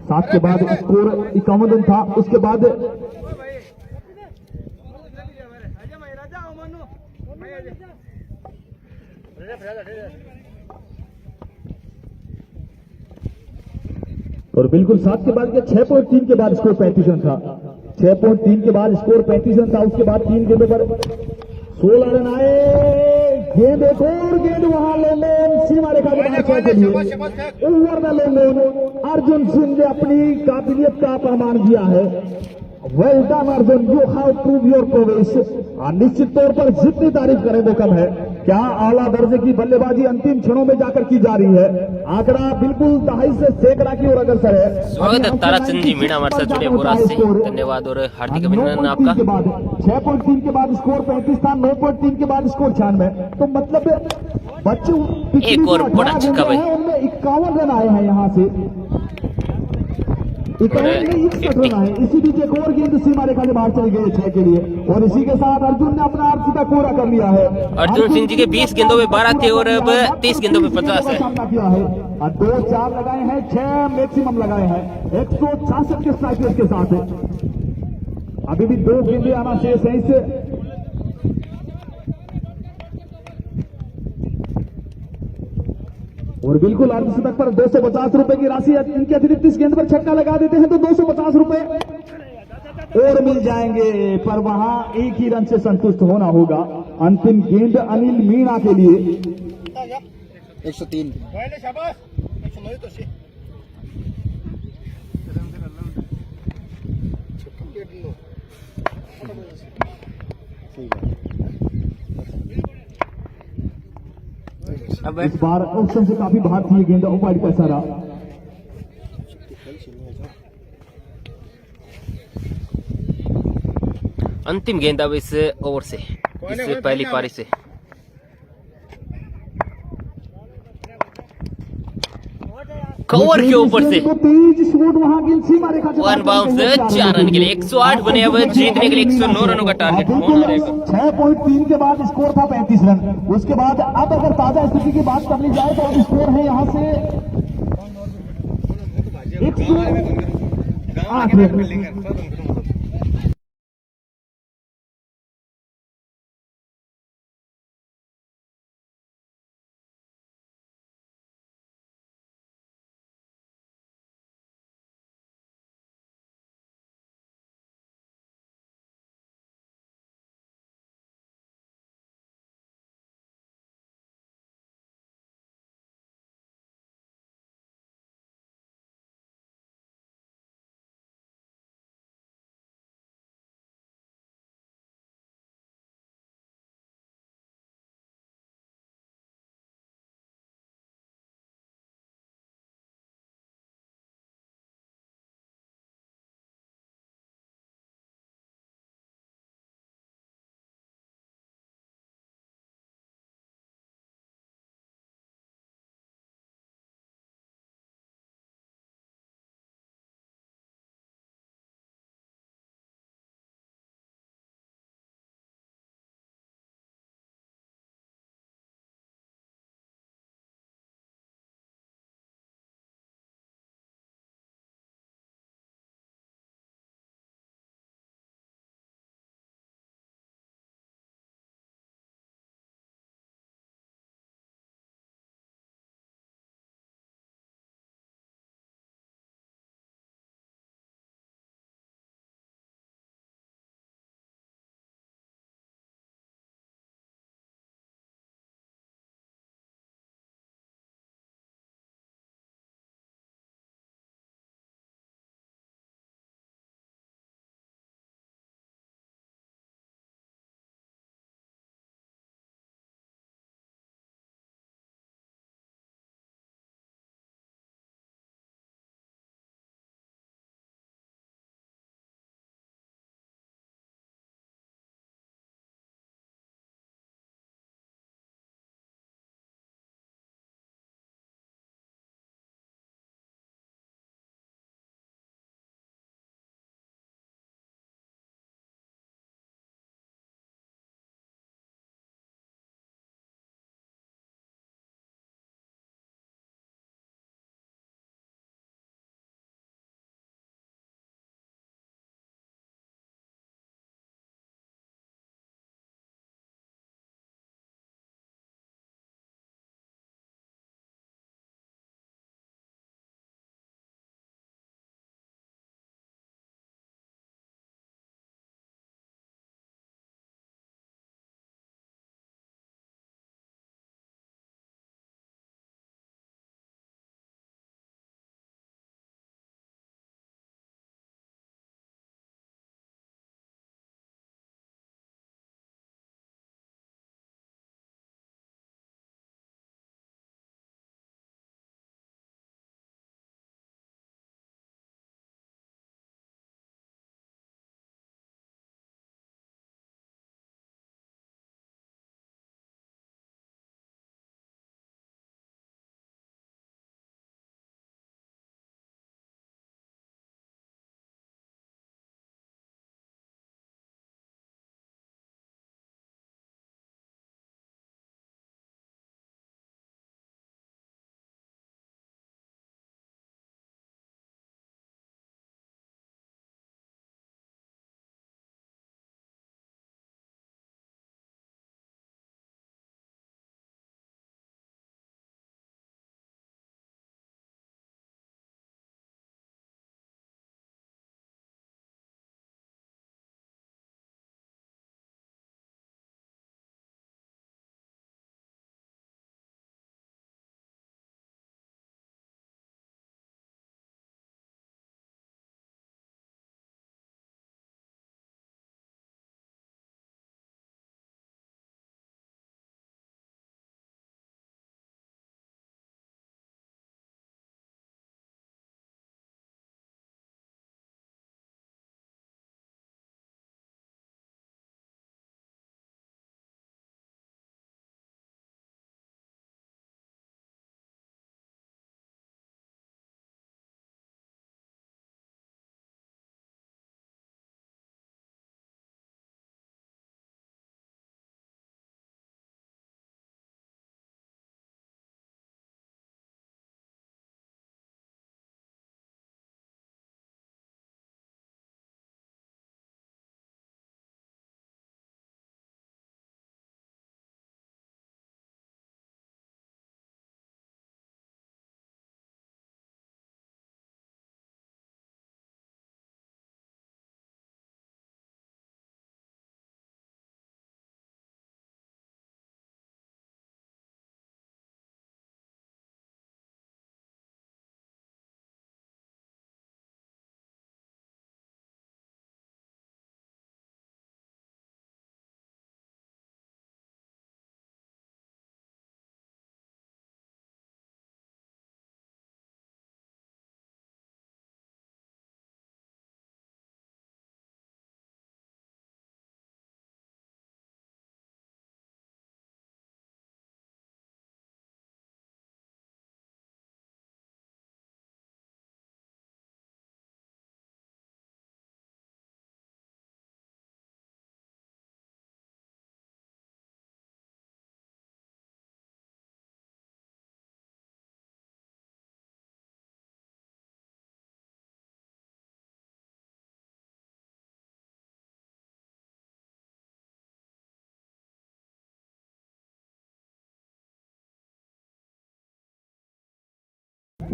7 के बाद स्कोर 51 रन था। उसके बाद और बिल्कुल 7 के बाद 6.3 के बाद स्कोर 35 रन था। 6.3 के बाद स्कोर 35 रन था। उसके बाद 3 गेंदों पर 16 रन आए। गेंद एक और गेंद वहां लॉन्ग सीमा रेखा के बाहर छह के लिए over the long. Arjun Singh ने अपनी काबिलियत का प्रमाण दिया है। Well done Arjun, you have prove your progress. निश्चित तौर पर जितनी तारीफ करें वो कम है। क्या आला दर्जे की बल्लेबाजी अंतिम क्षणों में जाकर की जा रही है। आंकड़ा बिल्कुल दहाई से सैकड़ा की ओर अग्रसर है। स्वागत है ताराचंद जी मीणा हमारे साथ जुड़े बोराज से, धन्यवाद और हार्दिक अभिनंदन आपका। 6.3 के बाद स्कोर 35 था, 9.3 के बाद स्कोर 96। तो मतलब बच्चे एक और बड़ा छक्का भाई, उनमें 51 रन आए हैं यहाँ से। 51 में 61 रन आए। इसी बीच एक और गेंद सीमा रेखा से बाहर चली गई 6 के लिए और इसी के साथ अर्जुन ने अपना अर्जिता पूरा कर लिया है। अर्जुन सिंह जी के 20 गेंदों में 12 थे और अब 30 गेंदों में 50 है। सामना किया है और 2-4 लगाए हैं, 6 मैक्सिमम लगाए हैं। 166 के स्ट्राइक रेट के साथ है। अभी भी 2 गेंदें आना शेष है इससे। और बिल्कुल अर्धशतक पर 250 रुपए की राशि इनके अतिरिक्त इस गेंद पर छक्का लगा देते हैं तो 250 रुपए और मिल जाएंगे। पर वहां एक ही रन से संतुष्ट होना होगा। अंतिम गेंद अनिल मीणा के लिए 103। अब इस बार ऑप्शन से काफी बाहर थी ये गेंद, उपाड़ का सारा। अंतिम गेंद अब इस ओवर से, इस पहली पारी से। कवर के ऊपर से तेज शॉट वहां गिल सीमा रेखा के वन बाउंस 4 रन के लिए 108 बने। अब जीतने के लिए 109 रनों का टारगेट होना रहेगा। 6.3 के बाद स्कोर था 35 रन। उसके बाद अब अगर ताजा स्थिति की बात कर ली जाए तो अब स्कोर है यहां से 108 रन।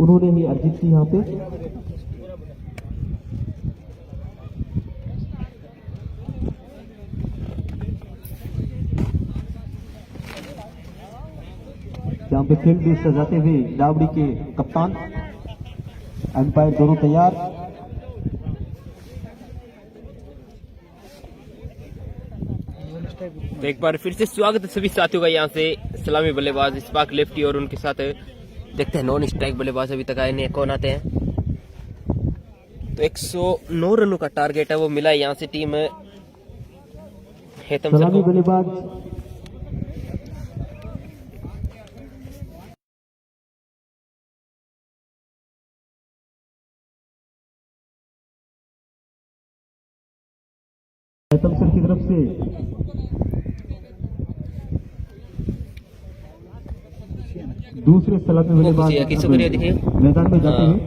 उन्होंने ही अर्जित की यहाँ पे। यहाँ पे फील्ड भी सजाते हुए डावड़ी के कप्तान, एम्पायर दोनों तैयार। तो एक बार फिर से स्वागत है सभी साथियों का यहाँ से। सलामी बल्लेबाज इस्पाक लेफ्टी और उनके साथ देखते हैं नॉन स्ट्राइक बल्लेबाज अभी तक आए नहीं, कौन आते हैं। तो 109 रनों का टारगेट है वो मिला है यहाँ से टीम हेतम सर सलामी को। बल्लेबाज हेतम सर की तरफ से दूसरे सलामी बल्लेबाज की शुक्रिया देखिए मैदान में जाते हैं।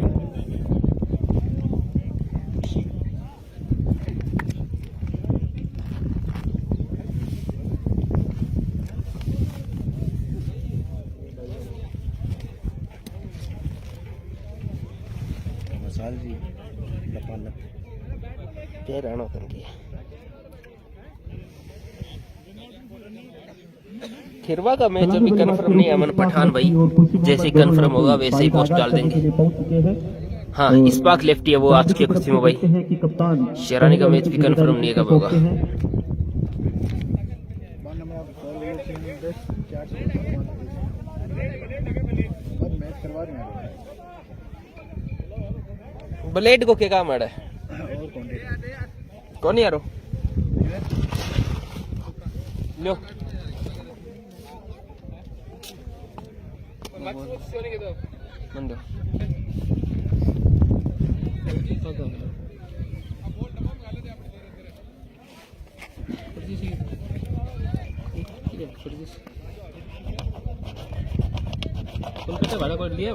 क्या रहना होता है खिरवा का मैच अभी कंफर्म नहीं है अमन पठान भाई, जैसे कंफर्म होगा वैसे ही पोस्ट डाल देंगे। हाँ इस्पाक लेफ्टी है वो आज के खुशी में भाई। शेरानी का मैच भी कंफर्म नहीं है कब होगा। ब्लेड को क्या काम है कौन यारो लो मंदो भाड़ा कोई लिया है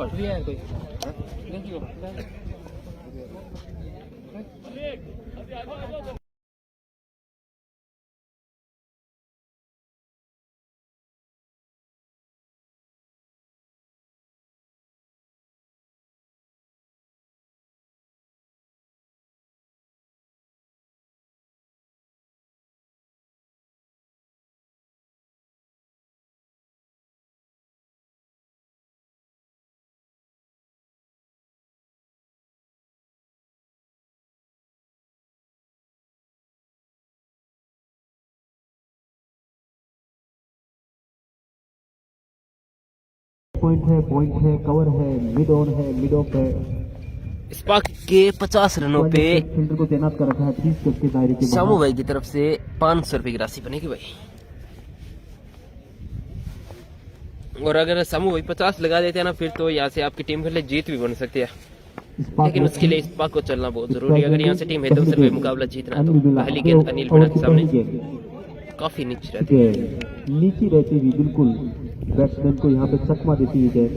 कोई पॉइंट है, कवर है, मिड ऑन है, मिड ऑफ है। इस्पाक के 50 रनों पे फील्डर को तैनात कर रखा है 30 गज के दायरे के शामू भाई की तरफ से 500 रुपए की राशि बनेगी भाई। और अगर शामू भाई 50 लगा देते हैं ना फिर तो यहाँ से आपकी टीम के लिए जीत भी बन सकती है, लेकिन उसके लिए इस्पाक को चलना बहुत जरूरी है। अगर यहाँ से टीम हेतम से मुकाबला जीतना है तो पहली गेंद अनिल मीणा के सामने काफी नीचे रहती है, नीचे रहती हुई बिल्कुल बैट्समैन को यहाँ पे चकमा देती हुई गेंद।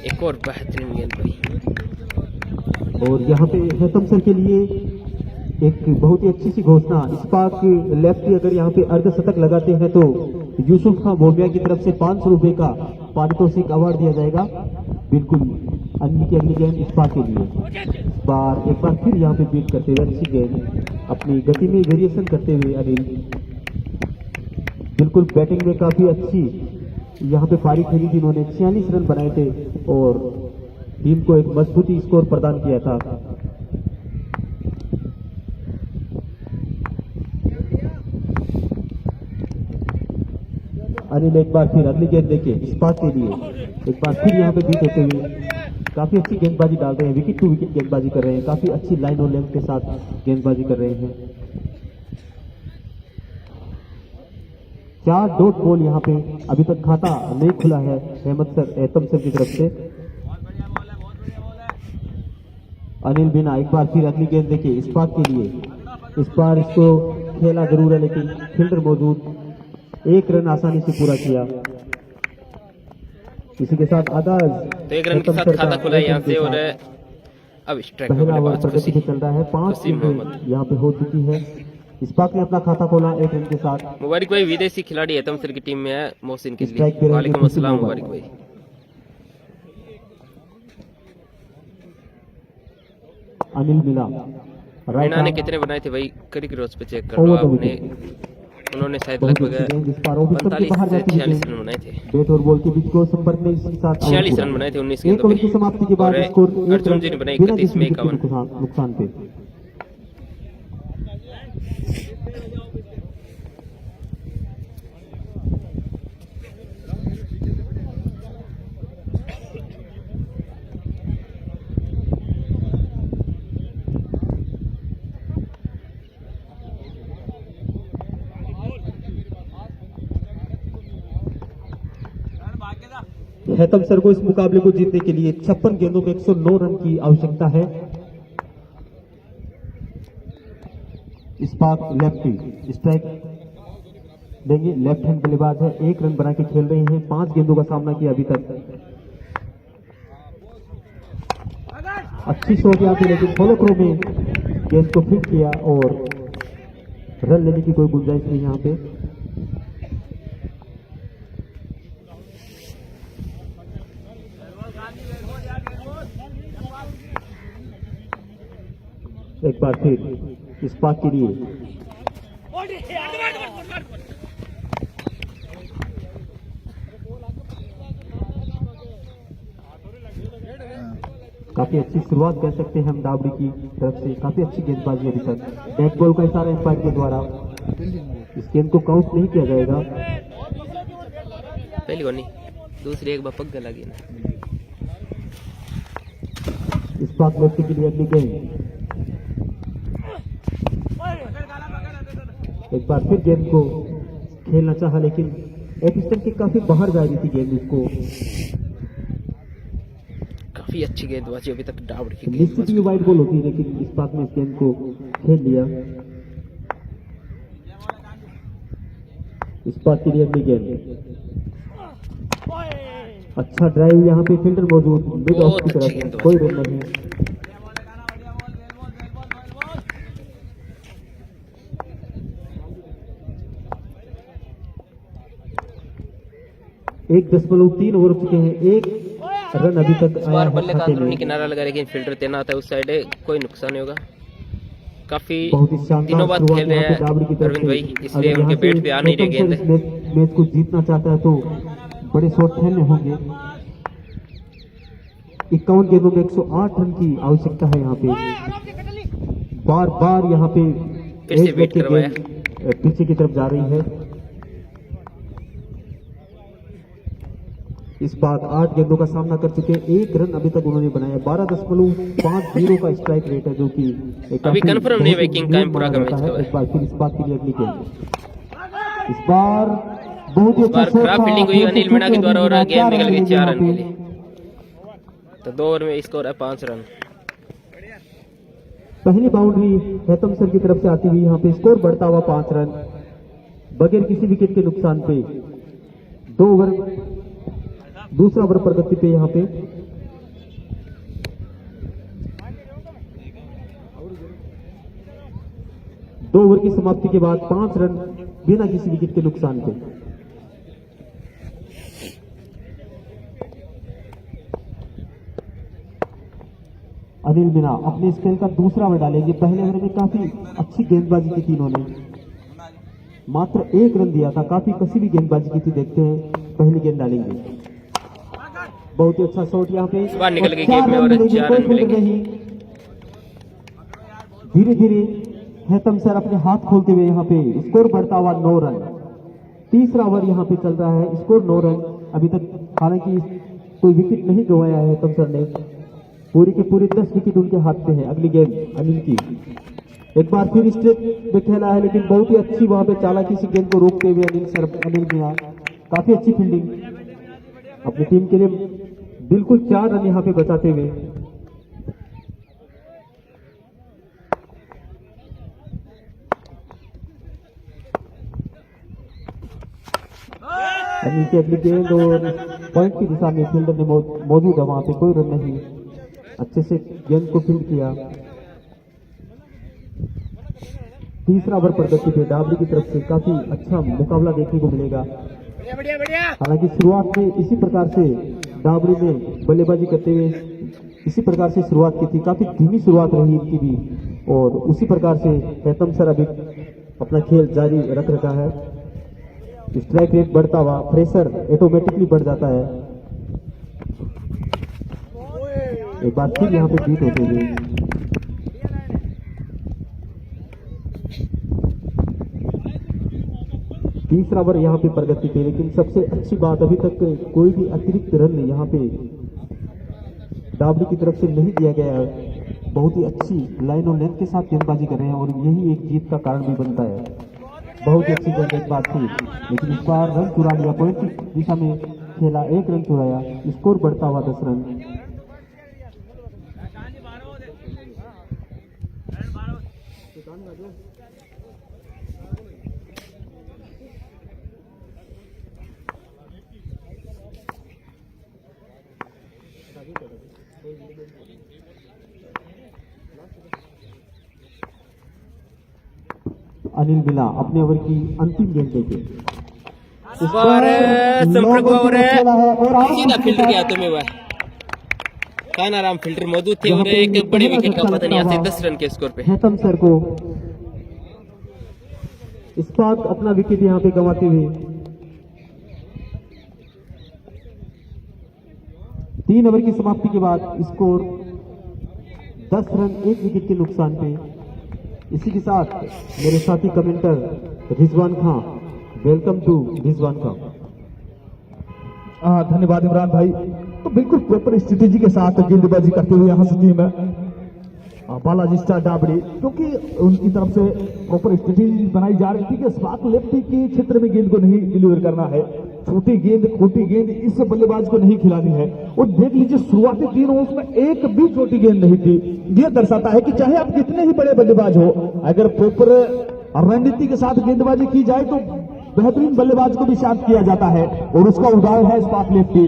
एक और बेहतरीन गेंद भाई। और यहाँ पे हेतम सर के लिए एक बहुत ही अच्छी सी घोषणा, इस्पाक लेफ्टी अगर यहाँ पे अर्धशतक लगाते हैं तो यूसुफ खान बोबिया की तरफ से 500 रुपए का पारितोषिक अवार्ड दिया जाएगा। बिल्कुल अनिल की अगली गेंद इस्पाक के लिए एक बार फिर यहाँ पे बीट करते हुए अच्छी गेंद, अपनी गति में वेरिएशन करते हुए अनिल बिल्कुल बैटिंग में काफी अच्छी यहाँ पे पारी खेली थी। इन्होंने 46 रन बनाए थे और टीम को एक मजबूती स्कोर प्रदान किया था। अनिल एक बार फिर अगली गेंद देखिए इस्पाक के लिए, एक बार फिर यहाँ पे बीट होते हुए काफी अच्छी गेंदबाजी डाल रहे हैं, विकेट टू विकेट गेंदबाजी कर रहे हैं, काफी अच्छी लाइन और लेंथ के साथ गेंदबाजी कर रहे हैं। 4 डॉट बॉल यहाँ पे अभी तक खाता नहीं खुला है हेतम सर की तरफ से। अनिल मीणा एक बार फिर अगली गेंद देखिए इस्पाक के लिए, इस बार इसको खेला जरूर है लेकिन फील्डर मौजूद, 1 रन आसानी से पूरा किया। इसी के साथ आगाज तो एक रन के साथ खाता खुला है यहाँ से और अब स्ट्राइक पहला ओवर बल्लेबाज प्रगति पे चल रहा है, 5 वसीम मोहम्मद। विकेट यहाँ पे हो चुकी है। इस्पाक ने अपना खाता खोला 1 रन के साथ। मुबारक भाई विदेशी खिलाड़ी है तमसर की टीम में है मोहसिन के स्ट्राइक पे लिए। रहेंगे वालेकुम वसीम अस्सलाम मोहम्मद। मुबारक भाई। अनिल मीना राइट मीना ने आर्म, कितने बनाए थे भाई क्रिकेट रोज पे चेक कर ओवर लो द आपने। विकेट। उन्होंने शायद बहुत लगभग अच्छी गेंद इस पार ओवर के 45 बाहर से जाती 46 है। रन बनाए थे। बैट और बॉल के बीच को संपर्क में इसके साथ 46 रन बनाए थे 19 एक गेंदों ओवर में। की समाप्ति के बाद और स्कोर 1 अर्जुन जी ने बनाई बिना 31 किसी में विकेट के 51। नुकसान पे। हैतम सर को इस मुकाबले को जीतने के लिए 56 गेंदों के 109 रन की आवश्यकता है। इस्पाक लेफ्टी स्ट्राइक देंगे, लेफ्ट हैंड बल्लेबाज है, 1 रन बना के खेल रहे हैं, 5 गेंदों का सामना किया अभी तक। अच्छी शॉट यहाँ पे, लेकिन फॉलो थ्रो में गेंद को फिट किया और रन लेने की कोई गुंजाइश नहीं यहाँ पे। एक बार फिर इस्पाक के लिए काफी अच्छी शुरुआत कह सकते हैं हम डाबरी की तरफ से, काफी अच्छी गेंदबाजी अभी तक। डेड बॉल का इशारा एम्पायर के द्वारा, इस गेंद को काउंट नहीं किया जाएगा। पहली को नहीं दूसरी एक बार पग लगी ना। इस्पाक लेफ्टी के लिए अगली गेंद, एक बार फिर गेंद को खेलना चाहा लेकिन ऑफ स्टंप के काफी बाहर जा रही थी गेंद, उसको काफी अच्छी गेंदबाजी अभी तक डावड़ की निश्चित गेंदबाजी। ही वाइड बॉल होती है, लेकिन इस्पाक ने इस गेंद को खेल लिया। इस्पाक के लिए अगली गेंद, अच्छा ड्राइव, यहाँ पे फील्डर मौजूद, मिड ऑफ बहुत की अच्छी तरफ गेंदबाजी। कोई रन नहीं। एक 1.3 ओवर चुके हैं, 1 रन अभी तक इस आया बार है बल्ले का खाते अंदरूनी में। किनारा लगा लेकिन फील्डर तैनात है उस साइड, कोई नुकसान नहीं होगा। काफी बहुत ही शानदार दिनों बाद शुरुआत खेल रहे यहाँ पे डाबरी की हैं तरफ अरविंद से। भाई, इसलिए अगर उनके यहाँ से बैट पे आ नहीं रही हैतम गेंद। सर इस मैच को जीतना चाहता है तो बड़े शॉट खेलने होंगे। 51 गेंदों में 108 रन की आवश्यकता है यहाँ पे। बार बार यहाँ पे फिर से एक वेट विकेट करवाया। गेंद पीछे की तरफ जा रही है। इस बार 8 गेंदों का सामना कर चुके हैं, 1 रन अभी तक उन्होंने बनाया। 12.50 का स्ट्राइक रेट है, जो कि एक अभी काफी confirm नहीं है बहुत ही किंग टाइम पूरा माना का जाता मैच है। का है। एक बार फिर इस बात के लिए अगली गेंद, इस बार बहुत ही इस बार अच्छा शॉट खराब था। फील्डिंग हुई अनिल मीणा के द्वारा और गेंद निकल गई 4 रन के यहाँ लिए। तो 2 ओवर में स्कोर है 5 रन। पहली बाउंड्री हैतम सर की तरफ से आती हुई, यहाँ पे स्कोर बढ़ता हुआ 5 रन बगैर किसी विकेट के नुकसान पे। 2 ओवर, दूसरा ओवर प्रगति पे यहाँ पे। दो ओवर की समाप्ति के बाद 5 रन बिना किसी विकेट के नुकसान पे। अनिल मीणा अपने स्पेल का दूसरा ओवर डालेंगे। पहले ओवर में काफी अच्छी गेंदबाजी की थी इन्होंने, मात्र 1 रन दिया था, काफी कसी भी गेंदबाजी की थी। देखते हैं पहली गेंद डालेंगे, बहुत ही अच्छा शॉट यहाँ पे, बाहर निकल गई 4 गेंद में रन और मिलेंगे, 4 कोई रन फिक्र मिलेंगे। नहीं। धीरे धीरे हैतम सर अपने हाथ खोलते हुए यहाँ पे स्कोर बढ़ता हुआ 9 रन। तीसरा ओवर यहाँ पे चल रहा है, स्कोर 9 रन अभी तक। हालांकि कोई विकेट नहीं गंवाया है हैतम सर ने, पूरी के पूरे 10 विकेट उनके हाथ पे है। अगली गेंद अनिल की, एक बार फिर स्ट्रेट में खेला है, लेकिन बहुत ही अच्छी वहां पे चालाकी से गेंद को रोकते हुए अनिल मीणा, काफी अच्छी फील्डिंग अपनी टीम के लिए, बिल्कुल 4 रन यहाँ पे बचाते हुए। अनिल की अगली गेंद और पॉइंट की दिशा में फील्डर ने मौजूद है, वहां पे कोई रन नहीं, अच्छे से गेंद को फील्ड किया। तीसरा ओवर प्रगति पे डाबरी की तरफ से काफी अच्छा मुकाबला देखने को मिलेगा। हालांकि शुरुआत में इसी प्रकार से डाबरी ने बल्लेबाजी करते हुए इसी प्रकार से शुरुआत की थी, काफी धीमी शुरुआत रही इनकी भी, और उसी प्रकार से हैतम सर अभी अपना खेल जारी रख रखा है। स्ट्राइक रेट बढ़ता हुआ प्रेशर ऑटोमेटिकली बढ़ जाता है। एक बार फिर यहाँ पे बीट होते हुए तीसरा ओवर यहाँ पे प्रगति पे, लेकिन सबसे अच्छी बात अभी तक कोई भी अतिरिक्त रन यहाँ पे डाबरी की तरफ से नहीं दिया गया है। बहुत ही अच्छी लाइन और लेंथ के साथ गेंदबाजी कर रहे हैं और यही एक जीत का कारण भी बनता है। बहुत ही अच्छी गेंदबाज थी, लेकिन इस बार रन चुरा लिया, पॉइंट की दिशा में खेला, एक रन चुराया, स्कोर बढ़ता हुआ 10 रन। अनिल मिला अपने ओवर की अंतिम गेंद देके संपर्क ओवर है, सीधा फील्डर के हाथों में हुआ। कानाराम फील्डर मौजूद थे और एक बड़े विकेट का पतन यहाँ से 10 रन के स्कोर पे। हैतम सर को इस बार अपना विकेट यहाँ पे गंवाते हुए 3 ओवर की समाप्ति के बाद स्कोर 10 रन 1 विकेट के नुकसान पे। इसी के साथ मेरे साथी commentator Rizwan Khan, welcome to Rizwan Khan. धन्यवाद इमरान भाई। तो बिल्कुल प्रॉपर स्ट्रेटेजी के साथ गेंदबाजी करते हुए यहाँ से टीम बालाजी स्टार डाबरी, क्योंकि उनकी तरफ से प्रॉपर स्ट्रेटेजी बनाई जा रही थी कि स्पार्क लेफ्टी के क्षेत्र में गेंद को नहीं डिलीवर करना है, छोटी गेंद खोटी गेंद इस बल्लेबाज को नहीं खिलानी है। और देख लीजिए शुरुआती 3 ओवर्स में एक भी छोटी गेंद नहीं थी। यह दर्शाता है कि चाहे आप कितने ही बड़े बल्लेबाज हो, अगर प्रॉपर रणनीति के साथ गेंदबाजी की जाए तो बेहतरीन बल्लेबाज को भी शांत किया जाता है, और उसका उदाहरण है स्पार्क लेफ्टी।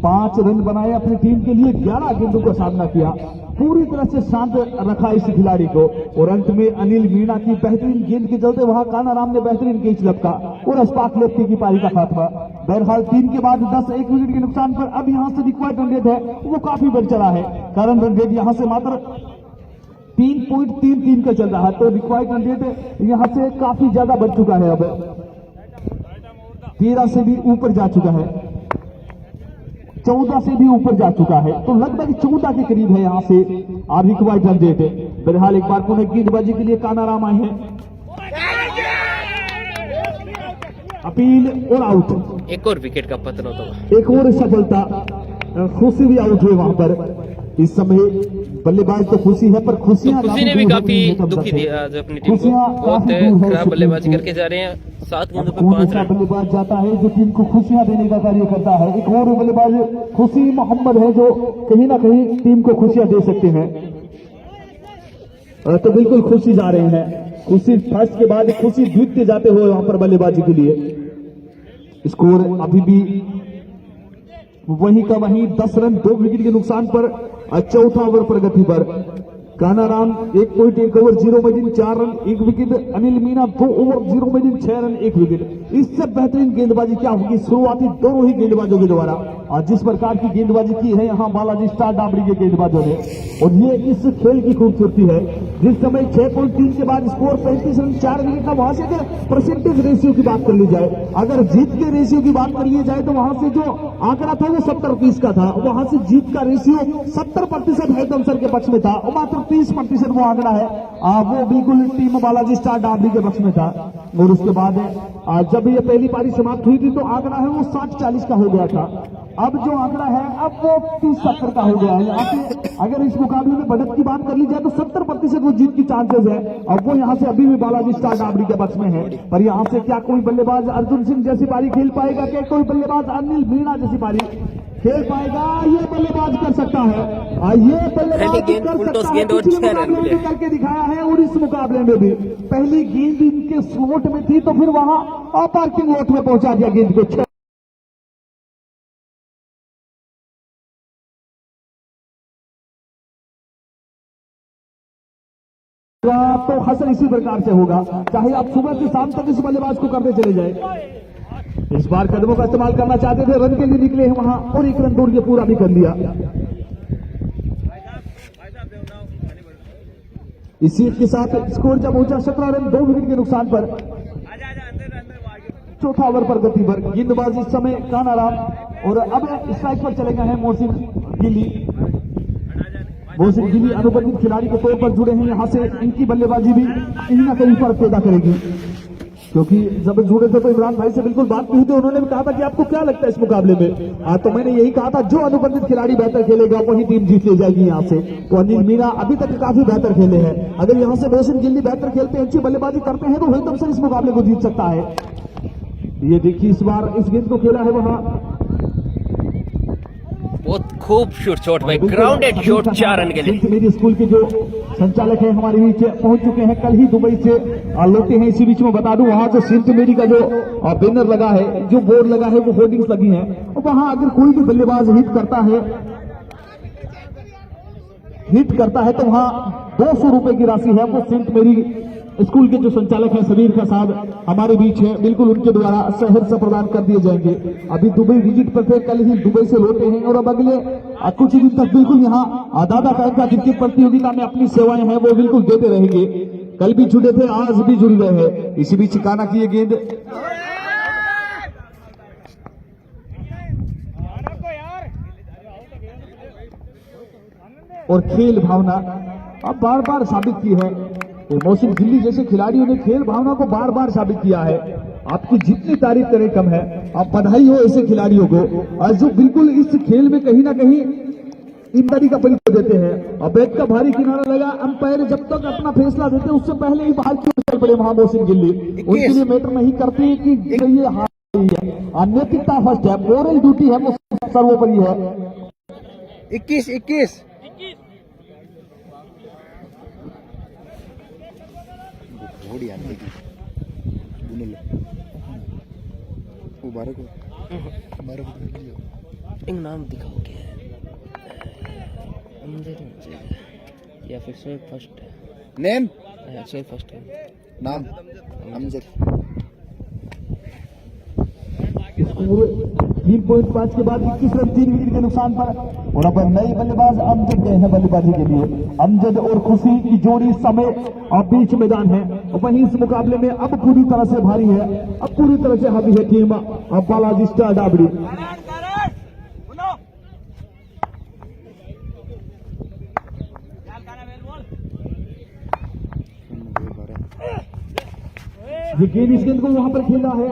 5 रन बनाए अपनी टीम के लिए, 11 गेंदों का सामना किया, पूरी तरह से शांत रखा इस खिलाड़ी को। और अंत में अनिल मीणा की बेहतरीन गेंद के चलते वहां कानाराम ने बेहतरीन कैच लपका और स्पार्क लेफ्टी की पारी का खात्मा। बहरहाल 3 के बाद 10 1 विकेट के नुकसान पर अब यहां से रिक्वायर्ड रन रेट है वो काफी बढ़ चला है, कारण रन रेट यहां से मात्र 3.33 का चल रहा है, तो रिक्वायर्ड रन रेट यहां से काफी ज्यादा बढ़ चुका है, अब 13 से भी ऊपर जा चुका है, 14 से भी ऊपर जा चुका है, तो लगभग 14 के करीब है यहाँ से रिक्वायर्ड रन रेट। बहरहाल एक बार पुनः गेंदबाजी के लिए कानाराम आए हैं, अपील और आउट। एक और विकेट का पतन होता हुआ, एक और सफलता, खुशी भी आउट हुए वहां पर। इस समय बल्लेबाज तो खुशी है, पर खुशियां खुशी ने भी काफी दुखी दिया आज अपनी टीम को, बहुत खराब बल्लेबाजी करके जा रहे हैं। 7 गेंदों पर 5 रन। बल्लेबाज जाता है जो टीम को खुशियां देने का कार्य करता है। एक और बल्लेबाज खुशी मोहम्मद है जो कहीं ना कहीं टीम को खुशियां दे सकते हैं। तो बिल्कुल खुशी जा रहे हैं, खुशी फर्स्ट के बाद खुशी द्वितीय जाते हुए वहां पर बल्लेबाजी के लिए। स्कोर अभी भी वही का वही, 10 रन 2 विकेट के नुकसान पर। चौथा ओवर प्रगति पर कानाराम 1.1 ओवर 0 में 4 run 1 wicket, Anil Meena 2 over 0 में 6 रन 1 विकेट। इससे बेहतरीन गेंदबाजी क्या होगी शुरुआती दोनों ही गेंदबाजों के द्वारा, और जिस प्रकार की गेंदबाजी की है यहाँ बालाजी स्टार डाबरी के गेंदबाजों ने, और ये इस खेल की खूबसूरती है। जिस समय 6.3 के बाद स्कोर 35 रन 4 विकेट का, वहां से अगर परसेंटेज रेशियो की बात कर ली जाए, अगर जीत के रेशियो की बात कर ली जाए तो वहां से जो आंकड़ा था वो 70-30 का था, वहां से जीत का रेशियो 70% हैदम सर के पक्ष में था, और मात्र 30% वो आंकड़ा है वो बिल्कुल टीम बालाजी स्टार डाबरी के पक्ष में था। और उसके बाद जब ये पहली पारी समाप्त हुई थी तो आंकड़ा है वो 60-40 का हो गया था। अब जो आंकड़ा है अब वो 30-70 का हो गया है। यहाँ से अगर इस मुकाबले में बढ़त की बात कर ली जाए तो 70% वो जीत की चांसेस है, और वो यहाँ से अभी भी बालाजी स्टार डाबरी के पक्ष में है। पर यहाँ से क्या कोई बल्लेबाज अर्जुन सिंह जैसी पारी खेल पाएगा, क्या कोई बल्लेबाज अनिल मीणा जैसी पारी खेल पाएगा? ये बल्लेबाज कर सकता है, ये बल्लेबाज कर सकता है। पिछले मुकाबले में करके दिखाया है, और इस मुकाबले में भी पहली गेंद इनके स्लॉट में थी तो फिर वहां पार्किंग लॉट में पहुंचा दिया गेंद को। का तो हसर इसी प्रकार से होगा, चाहे आप सुबह से शाम तक इस बल्लेबाज को करते चले जाए। इस बार कदमों का इस्तेमाल करना चाहते थे, रन के लिए निकले हैं वहां और एक रन दौड़ के पूरा भी कर लिया। इसी के साथ स्कोर जब पहुंचा 17 रन 2 विकेट के नुकसान पर। चौथा ओवर पर गति पर गेंदबाज इस समय कानाराम और अब स्ट्राइक पर चले गए हैं मोहसिन गिली। मोहसिन गिली अनुबंधित खिलाड़ी के तौर पर जुड़े हैं, यहां से इनकी बल्लेबाजी भी कहीं ना कहीं फर्क पैदा करेगी, क्योंकि जब जुड़े थे तो इमरान भाई से बिल्कुल बात की थी, उन्होंने भी कहा था कि आपको क्या लगता है इस मुकाबले में। तो मैंने यही कहा था जो अनुबंधित खिलाड़ी बेहतर खेलेगा वही टीम जीत ले जाएगी यहां से। तो अनिल मीणा अभी तक काफी बेहतर खेले हैं, अगर यहां से मोहसिन गिल्ली बेहतर खेलते हैं, अच्छी बल्लेबाजी करते हैं तो हितम से इस मुकाबले को जीत सकता है। ये देखिए इस बार इस गेंद को खेला है वहां, बहुत खूब शॉट भाई, ग्राउंडेड शॉट 4 रन के लिए। मेरी स्कूल के जो संचालक है हमारे बीच पहुंच चुके हैं, कल ही दुबई से लौटे हैं। इसी बीच में बता दूं वहां से सेंट मेरी का जो बैनर लगा है, जो बोर्ड लगा है, वो होर्डिंग्स लगी हैं, और वहां अगर कोई भी बल्लेबाज हिट करता है तो वहां 200 रुपए की राशि है, वो सेंट मेरी स्कूल के जो संचालक हैं सबीर का साहब हमारे बीच है, बिल्कुल उनके द्वारा सहर्ष प्रदान कर दिए जाएंगे। अभी दुबई विजिट पर थे, कल ही दुबई से लौटे हैं और अब अगले कुछ दिन तक बिल्कुल यहाँ दादा साहब का क्रिकेट प्रतियोगिता में अपनी सेवाएं हैं वो बिल्कुल देते रहेंगे। कल भी जुड़े थे, आज भी जुड़ रहे हैं। इसी बीच काना की ये गेंद और खेल भावना अब बार बार साबित की है। मोहसिन गिल्ली जैसे खिलाड़ियों ने खेल भावना को बार बार साबित किया है। आपकी जितनी तारीफ करें कम है। आप बधाई हो ऐसे खिलाड़ियों को, और जो बिल्कुल इस खेल में कहीं ना कहीं ईमानदारी का परिचय देते हैं। अब बैट का भारी किनारा लगा, अंपायर जब तक अपना फैसला देते उससे पहले ही बाहर की ओर चल पड़े वहां मोहसिन गिल्ली। उनके लिए मैटर नहीं करते कि ये हार है, नैतिकता फर्स्ट है, मोरल ड्यूटी है वो सर्वोपरि है। 21 घोड़ी आने की एक नाम दिखाओ क्या है, या फिर शोएब फर्स्ट है नेम, शोएब फर्स्ट है नाम अमजद। 3.5 के बाद 21 रन 3 विकेट के नुकसान पर, और अब नए बल्लेबाज अमजद गए हैं बल्लेबाजी के लिए। अमजद और खुशी की जोड़ी इस समय और बीच मैदान है, और वहीं इस मुकाबले में अब पूरी तरह से भारी है, अब पूरी तरह से हावी है टीम अब बालाजी स्टार डाबड़ी। ये गेंद इस गेंद को वहां पर खेला है,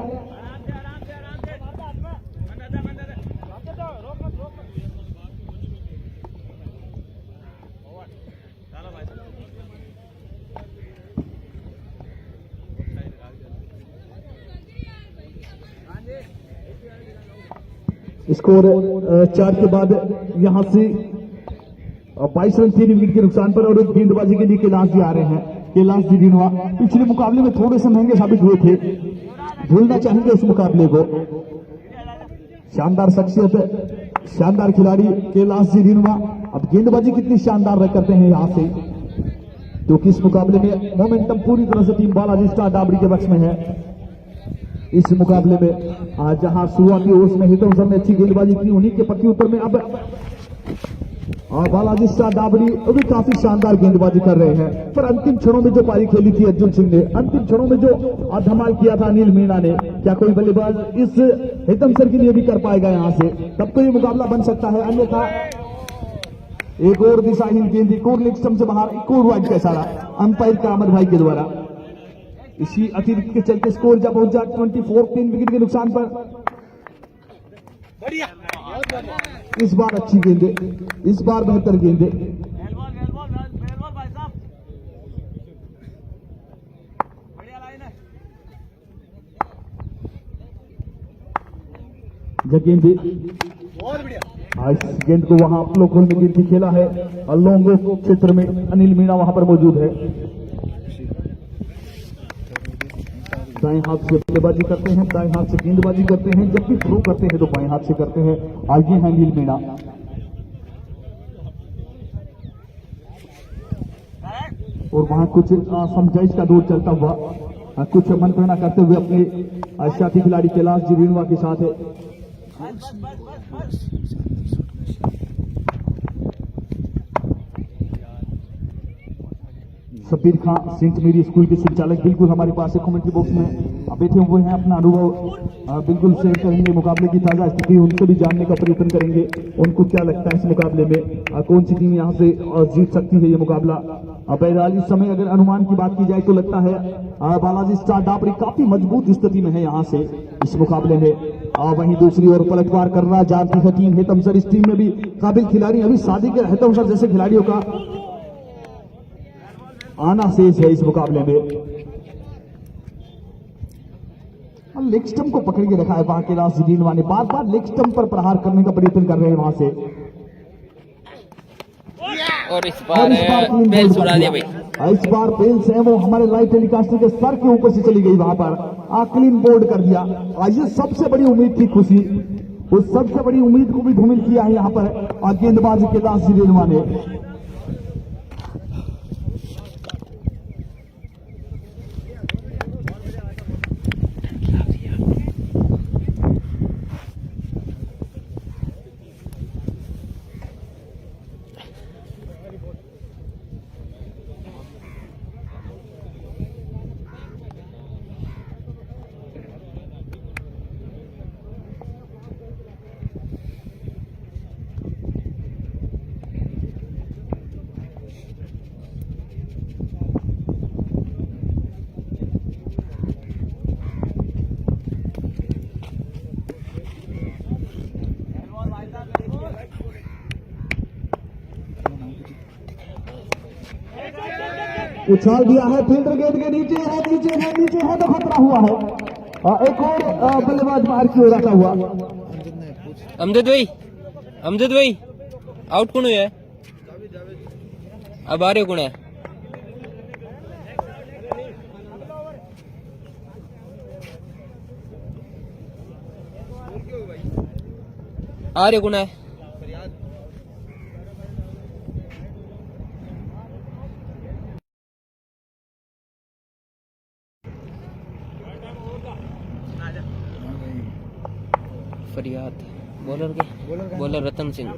स्कोर 4 के बाद यहां से 22 रन 3 विकेट के नुकसान पर, और गेंदबाजी के लिए कैलाश जी आ रहे हैं। कैलाश जी दिनवा पिछले मुकाबले में थोड़े से महंगे साबित हुए थे, भूलना चाहेंगे उस मुकाबले को। शानदार शख्सियत, शानदार खिलाड़ी कैलाश जी दिनवा। अब गेंदबाजी कितनी शानदार करते हैं यहां से, क्योंकि इस मुकाबले में मोमेंटम पूरी तरह से टीम बालाजी स्टार डाबड़ी के पक्ष में है। इस मुकाबले में आज जहां शुरुआती ओवर्स में हितम सर ने अच्छी गेंदबाजी की, उन्हीं के प्रत्युत्तर में अब बालाजी स्टार डाबड़ी भी काफी शानदार गेंदबाजी कर रहे हैं। पर अंतिम क्षणों में जो पारी खेली थी अर्जुन सिंह ने, अंतिम क्षणों में जो धमाल किया था अनिल मीणा ने, क्या कोई बल्लेबाज इस हितम सर के लिए भी कर पाएगा यहां से? तब तो ये मुकाबला बन सकता है, अन्यथा एक और दिशाहीन गेंद, एक और लेग स्टंप से बाहर, एक और वाइड का इशारा अंपायर का अहमद भाई के द्वारा। इसी अतिरिक्त के चलते स्कोर जब पहुंचा 24 3 विकेट के नुकसान पर। इस बार अच्छी गेंदे, इस बार बेहतर गेंदे। गेंदे इस गेंद को वहां अवलोकन में गेंद खेला है, लॉन्ग क्षेत्र में अनिल मीणा वहां पर मौजूद है। दाएं हाथ से बल्लेबाजी करते हैं, दाएं हाथ से गेंदबाजी करते हैं, जब भी थ्रो करते हैं तो बाएं हाथ से करते हैं। आगे हैं अनिल मीणा। और वहां कुछ समझाइश का दौर चलता हुआ, कुछ मंत्रणा करते हुए अपने साथी खिलाड़ी कैलाश जी रीणवा के साथ है। शब्बीर खां सेंट मेरी स्कूल के संचालक बिल्कुल हमारे पास है, कमेंट्री बॉक्स में बैठे हुए हैं, अपना अनुभव बिल्कुल शेयर करेंगे, मुकाबले की ताजा स्थिति उनसे भी जानने का प्रयत्न करेंगे, उनको क्या लगता है इस मुकाबले में कौन सी टीम यहां से जीत सकती है ये मुकाबला। बहरहाल इस समय अगर अनुमान की बात की जाए तो लगता है बालाजी स्टार डाबरी काफी मजबूत स्थिति में है यहां से इस मुकाबले में। वहीं दूसरी ओर पलटवार करना जानती है टीम हेतमसर, इस टीम में भी काबिल खिलाड़ी अभी शादी के हेतमसर जैसे खिलाड़ियों का आना शेष है इस मुकाबले में। लेग स्टंप को पकड़ के रखा है वहां कैलाश जी रीणवा ने, बार बार लेग स्टंप पर प्रहार करने का प्रयत्न कर रहे हैं वहां से, और इस बार बेल उड़ा दिया भाई। इस बार बेल्स है वो हमारे लाइव टेलीकास्टर के सर के ऊपर से चली गई, वहां पर क्लीन बोर्ड कर दिया। ये सबसे बड़ी उम्मीद थी खुशी, उस सबसे बड़ी उम्मीद को भी धूमिल किया है यहाँ पर गेंदबाज कैलाश जी रीणवा ने। उछाल दिया है, फील्डर गेंद के नीचे है, नीचे है तो खतरा हुआ है। एक और बल्लेबाज बाहर की ओर आता हुआ। अमजद भाई आउट कौन है? अब आ रहे कौन है? आ रहे कौन है? फरियाद बॉलर रतन सिंह।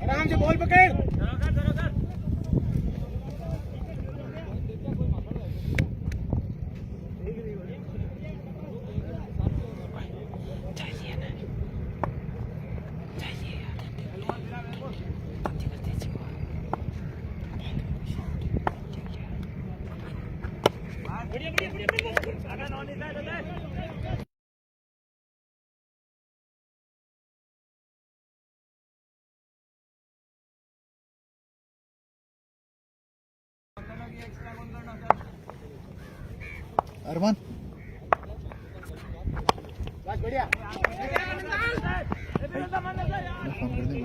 आराम से बॉल पकड़। अरमान बढ़िया फोन कर दे।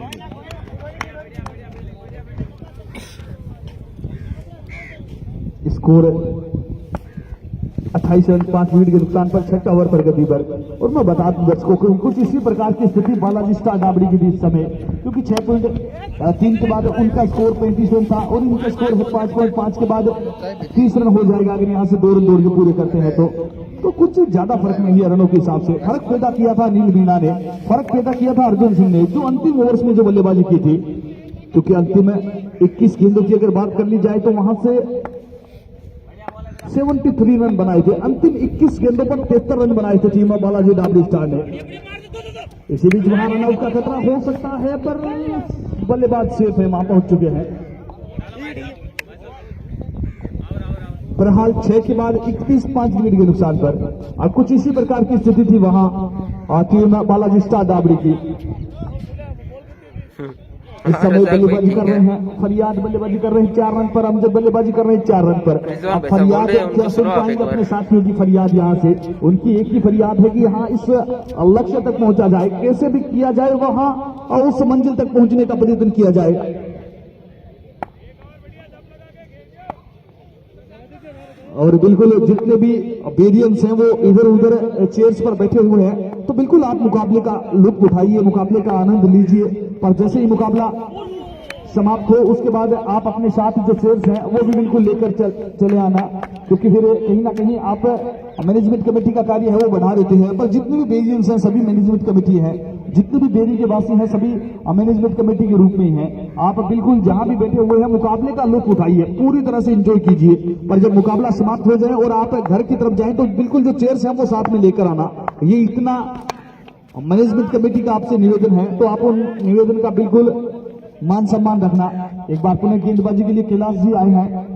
स्कोर 28 रन 5 विकेट के नुकसान पर 6 ओवर प्रगति पर। और मैं बता दूं दर्शकों को कुछ इसी प्रकार की स्थिति बालाजी स्टार डाबरी के बीच समय, क्योंकि 6.3 के बाद उनका स्कोर 35 रन था और इनका स्कोर 5.5 के बाद 30 रन हो जाएगा अगर यहाँ से 2 रन दौड़ के पूरे करते हैं तो कुछ ज्यादा फर्क नहीं है रनों के हिसाब से। फर्क पैदा किया था नील मीणा ने, फर्क पैदा किया था अर्जुन सिंह ने जो अंतिम ओवर्स में जो बल्लेबाजी की थी, क्योंकि अंतिम 21 गेंदों की अगर बात कर ली जाए तो वहां से 73 रन बनाए थे। अंतिम 21 गेंदों पर 73 रन बनाए थे टीम बालाजी डाबरी स्टार ने। इसी बीच वहां रन आउट का खतरा हो सकता है पर बल्लेबाज सेफ है, वहां पहुंच चुके हैं। बहरहाल 6 के बाद 31 5 विकेट के नुकसान पर और कुछ इसी प्रकार की स्थिति थी वहां टीम बालाजी स्टार डाबरी की। इस समय बल्लेबाजी कर रहे हैं फरियाद, बल्लेबाजी कर रहे हैं 4 रन पर, अमजद बल्लेबाजी कर रहे हैं 4 रन पर। अब फरियाद क्या सुन पाएंगे अपने साथियों की फरियाद यहाँ से? उनकी एक ही फरियाद है कि यहाँ इस लक्ष्य तक पहुंचा जाए, कैसे भी किया जाए वहां और उस मंजिल तक पहुंचने का प्रयत्न किया जाए। और बिल्कुल जितने भी वेरियंस हैं वो इधर उधर चेयर्स पर बैठे हुए हैं, तो बिल्कुल आप मुकाबले का लुत्फ उठाइए, मुकाबले का आनंद लीजिए। पर जैसे ही मुकाबला समाप्त हो उसके बाद आप अपने साथ जो चेयर्स हैं वो भी बिल्कुल लेकर चले आना, क्योंकि फिर कहीं ना कहीं आप मैनेजमेंट कमेटी का कार्य है वो बढ़ा देते हैं। पर जितने भी वेरियंस हैं सभी मैनेजमेंट कमेटी है, जितने भी डेयरी के वासी हैं सभी मैनेजमेंट कमेटी के रूप में ही हैं। आप बिल्कुल जहां भी बैठे हुए हैं मुकाबले का लुत्फ उठाइए, पूरी तरह से एंजॉय कीजिए। पर जब मुकाबला समाप्त हो जाए और आप घर की तरफ जाएं तो बिल्कुल जो चेयर्स हैं वो साथ में लेकर आना। ये इतना मैनेजमेंट कमेटी का आपसे निवेदन है, तो आप उन निवेदन का बिल्कुल मान सम्मान रखना। एक बार पुनः गेंदबाजी के लिए कैलाश जी आए हैं।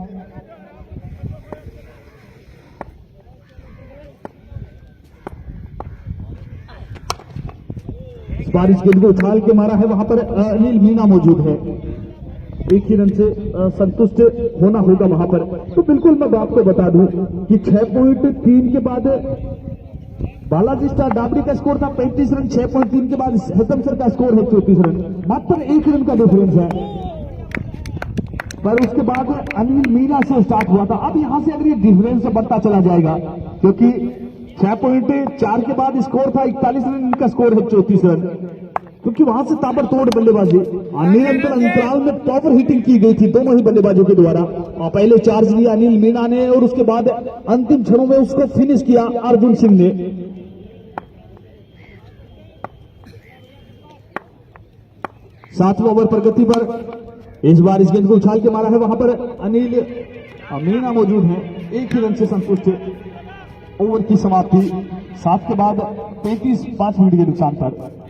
बारिश गेंद को उछाल के मारा है, वहां पर अनिल मीना मौजूद है। एक ही रन से संतुष्ट होना होगा वहां पर। तो बिल्कुल मैं आपको बता दूं कि 6.3 के बाद बालाजी स्टार डाबरी का स्कोर था 35 रन, 6.3 के बाद हेतम सर का स्कोर है 34 रन, मात्र 1 रन का डिफरेंस है। पर उसके बाद अनिल मीना से स्टार्ट हुआ था। अब यहां से अगर ये डिफरेंस बढ़ता चला जाएगा, क्योंकि 6.4 के बाद स्कोर था 41 रन, इनका स्कोर है 34 रन, क्योंकि वहां से ताबड़तोड़ बल्लेबाजी निरंतर अंतराल में पावर हिटिंग की गई थी दोनों ही बल्लेबाजों के द्वारा। और पहले चार्ज लिया अनिल मीना ने और उसके बाद अंतिम क्षणों में उसको फिनिश किया अर्जुन सिंह ने। सातवें ओवर प्रगति पर इस बार इस गेंद को उछाल के मारा है, वहां पर अनिल मीना मौजूद है। एक ही रन से संतुष्ट ओवर की समाप्ति 7 के बाद 5 मिनट के नुकसान पर।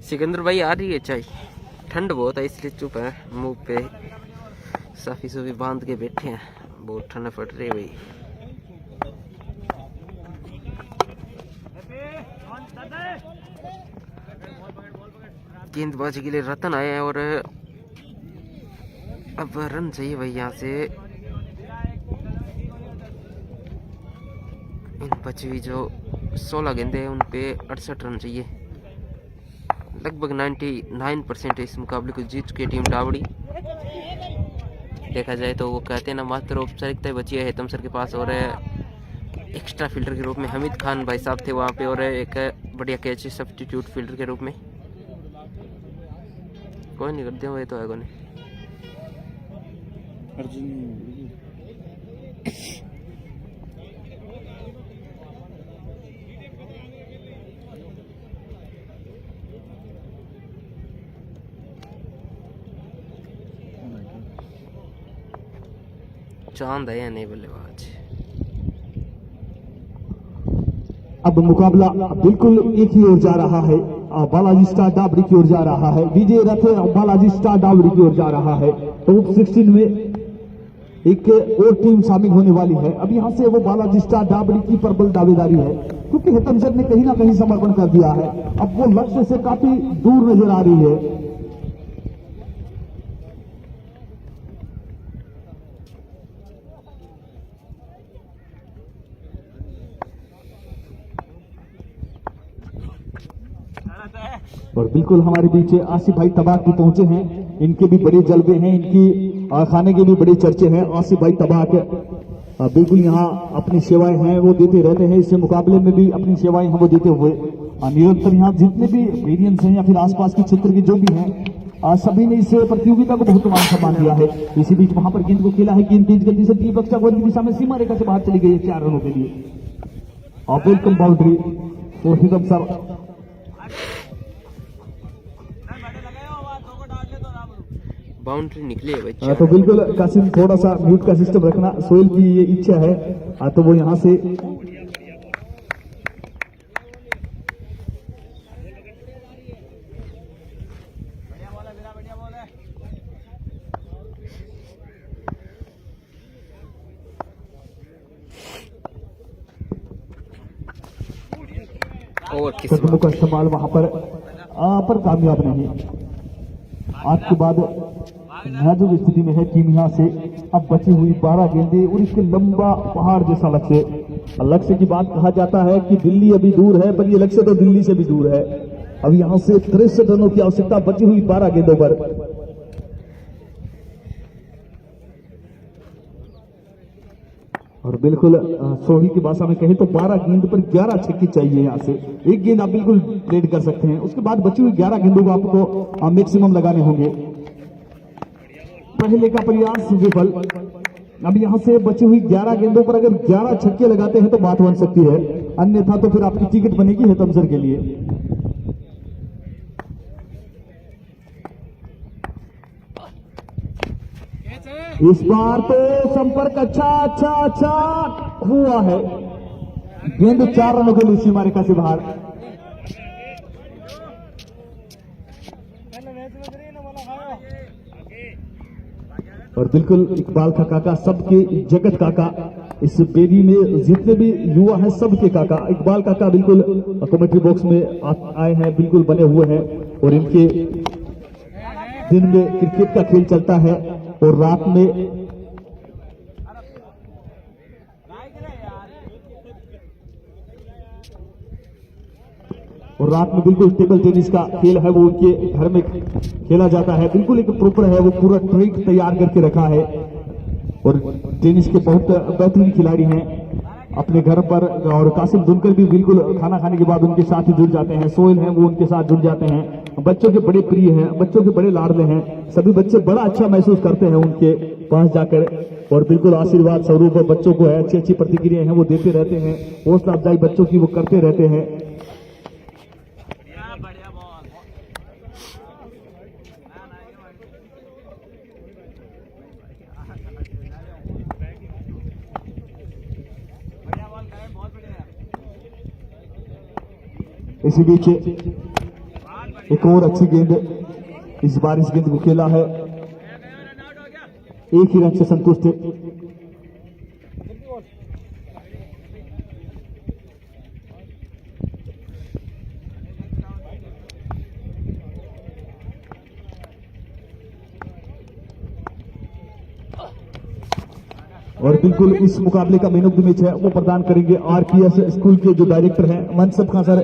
सिकंदर भाई आ रही है चाय? ठंड बहुत है इसलिए चुप है, मुंह पे साफी सूफी बांध के बैठे हैं, बहुत ठंड पड़ रही है भाई। गेंदबाजी के लिए रतन आए हैं और अब रन चाहिए भाई यहाँ से। इन बची हुई जो 16 गेंदे हैं उन पे 68 रन चाहिए। लगभग 99% इस मुकाबले को जीत चुकी है टीम डावड़ी। देखा जाए तो वो कहते हैं ना, मात्र औपचारिकता बची है हेतम सर के पास, और एक्स्ट्रा फील्डर के रूप में हमीद खान भाई साहब थे वहाँ पे, और एक बढ़िया कैच सब्स्टिट्यूट फील्डर के रूप में। कोई नहीं करते हुए तो है नहीं। चांद है या नहीं बल्लेबाज? अब मुकाबला बिल्कुल एक ही ओर जा रहा है, बालाजी स्टार डाबरी की ओर जा रहा है। विजय रथ बालाजी स्टार डाबरी की ओर जा रहा है। टॉप 16 में एक और टीम शामिल होने वाली है। अब यहां से वो बालाजी स्टार डाबरी की प्रबल दावेदारी है, क्योंकि हेतम सर ने कहीं ना कहीं समर्पण कर दिया है। अब वो लक्ष्य से काफी दूर नजर आ रही है। और बिल्कुल हमारे बीच आसिफ भाई तबाक भी पहुंचे हैं। इनके भी बड़े जलवे हैं, इनकी खाने के भी बड़े चर्चे हैं। आसिफ भाई तबाक बिल्कुल यहाँ अपनी सेवाएं हैं वो देते रहते हैं, इससे मुकाबले में भी अपनी सेवाएं हैं वो देते हुए निरंतर यहाँ जितने भी वेरियंस हैं या फिर आसपास के क्षेत्र के जो भी हैं सभी ने इस प्रतियोगिता को बहुत मान सम्मान दिया है। इसी बीच वहां पर गेंद को खेला है, गेंद तेज गति से टी बक्सा गोल की दिशा में सीमा रेखा से बाहर चली गई है 4 रनों के लिए। और वेलकम बाउंड्री फॉर हिदम सर। बाउंड्री निकले बच्चा। तो बिल्कुल कासिम थोड़ा सा म्यूट का सिस्टम रखना, सोहेल की ये इच्छा है तो वो यहाँ से और कदमों का इस्तेमाल वहां पर कामयाब नहीं। आज के बाद नाजुक स्थिति में है टीम यहाँ से। अब बची हुई 12 गेंदें और इसके लंबा पहाड़ जैसा लक्ष्य की बात कहा जाता है कि दिल्ली अभी दूर है, पर ये लक्ष्य तो दिल्ली से भी दूर है। अब यहाँ से 63 रनों की आवश्यकता बची हुई 12 गेंदों पर। और बिल्कुल सोही की भाषा में कहें तो 12 गेंद पर 11 छक्के चाहिए। यहाँ से एक गेंद आप बिल्कुल ट्रेड कर सकते हैं, उसके बाद बची हुई 11 गेंदों को आपको मैक्सिमम लगाने होंगे। पहले का प्रयास विफल। अब यहाँ से बची हुई 11 गेंदों पर अगर 11 छक्के लगाते हैं तो बात बन सकती है, अन्यथा तो फिर आपकी टिकट बनेगी है तमसर के लिए। इस बार तो संपर्क अच्छा हुआ है। गेंद 4 रनों के लिए सीमा रेखा से बाहर। और बिल्कुल इकबाल का काका, सबके जगत काका, इस बेरी में जितने भी युवा हैं सबके काका इकबाल काका बिल्कुल कमेंट्री बॉक्स में आए हैं, बिल्कुल बने हुए हैं। और इनके दिन में क्रिकेट का खेल चलता है और रात में बिल्कुल टेबल टेनिस का खेल है, वो उनके घर में खेला जाता है। बिल्कुल एक प्रॉपर है, वो पूरा ट्रैक तैयार करके रखा है। और टेनिस के बहुत बेहतरीन खिलाड़ी हैं अपने घर पर। और कासिम दुनकर भी बिल्कुल खाना खाने के बाद उनके साथ ही जुड़ जाते हैं। सोहेल हैं वो उनके साथ जुड़ जाते हैं। बच्चों के बड़े प्रिय हैं, बच्चों के बड़े लाडले हैं। सभी बच्चे बड़ा अच्छा महसूस करते हैं उनके पास जाकर। और बिल्कुल आशीर्वाद स्वरूप बच्चों को है, अच्छी प्रतिक्रिया हैं वो देते रहते हैं, हौसला अफजाई बच्चों की वो करते रहते हैं। इसी बीच एक और अच्छी गेंद, इस बार इस गेंद को खेला है, एक ही रन से संतुष्ट। और बिल्कुल इस मुकाबले का मैन ऑफ द मैच है वो प्रदान करेंगे आरपीएस स्कूल के जो डायरेक्टर हैं मनसब खान सर।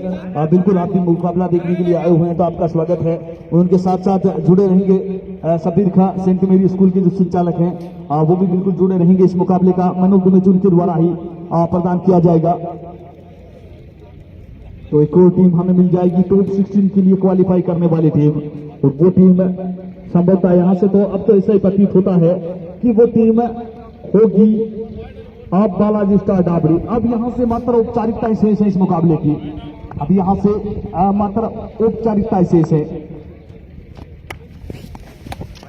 बिल्कुल आप भी मुकाबला देखने के लिए आए हुए हैं तो आपका स्वागत है। उनके साथ साथ जुड़े रहेंगे सबीर खान सेंट मेरी स्कूल के जो संचालक हैं वो भी बिल्कुल जुड़े रहेंगे। इस मुकाबले का मैन ऑफ द मैच उनके द्वारा ही प्रदान किया जाएगा। तो एक और टीम हमें मिल जाएगी टॉप 16 के लिए क्वालिफाई करने वाली टीम। और वो टीम संभवतः यहाँ से तो अब तो ऐसा ही प्रतीत होता है कि वो टीम होगी अब बालाजी स्टार डाबरी। अब यहां से मात्र औपचारिकताएं शेष है इस मुकाबले की। अब यहां से मात्र औपचारिकताएं शेष है।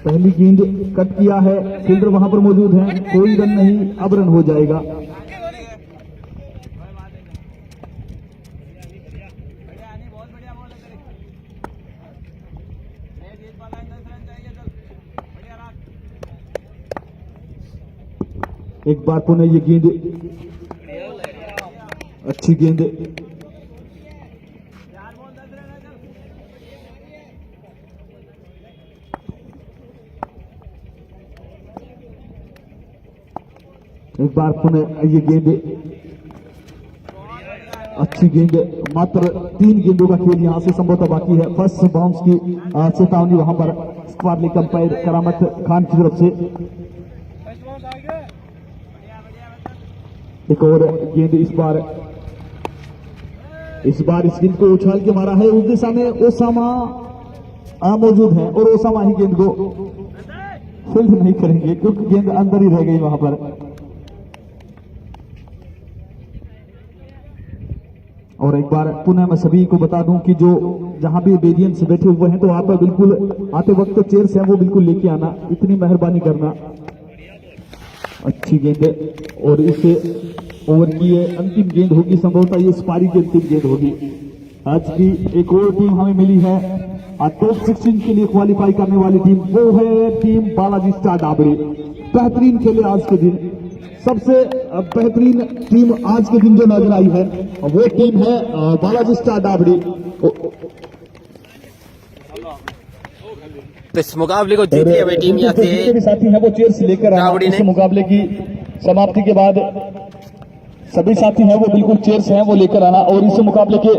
पहली गेंद कट किया है, फील्डर वहां पर मौजूद है, कोई रन नहीं, अब रन हो जाएगा। एक बार पुनः ये गेंद, अच्छी गेंद, एक बार पुनः ये गेंद, अच्छी गेंद। मात्र 3 गेंदों का खेल यहां से संभवतः बाकी है। फर्स्ट बाउंस की चेतावनी वहां पर स्क्वाड लीग अंपायर करामत खान की तरफ से। एक और गेंद इस बार इस बार इस गेंद को उछाल के मारा है उस दिशा में ओसामा मौजूद है और ओसामा ही गेंद को फील्ड नहीं करेंगे क्योंकि गेंद अंदर ही रह गई वहां पर। और एक बार पुनः मैं सभी को बता दूं कि जो जहां भी वेरियंस बैठे हुए हैं तो आप बिल्कुल आते वक्त चेयर्स हैं वो बिल्कुल लेके आना, इतनी मेहरबानी करना। अच्छी गेंद और इस ओवर की ये अंतिम गेंद होगी, संभवतः ये इस पारी की अंतिम गेंद होगी। आज की एक और टीम हमें मिली है टॉप 16 के लिए क्वालिफाई करने वाली टीम, वो है टीम बालाजी स्टार डाबरी। बेहतरीन खेले आज के दिन, सबसे बेहतरीन टीम आज के दिन जो नजर आई है वो टीम है बालाजी स्टार डाबरी। तो इस मुकाबले को जीती है भाई टीम यहाँ से। साथी है वो चेयर्स लेकर आए इस मुकाबले की समाप्ति के बाद सभी साथी हैं वो बिल्कुल चेयर्स हैं वो लेकर आना। और इस मुकाबले के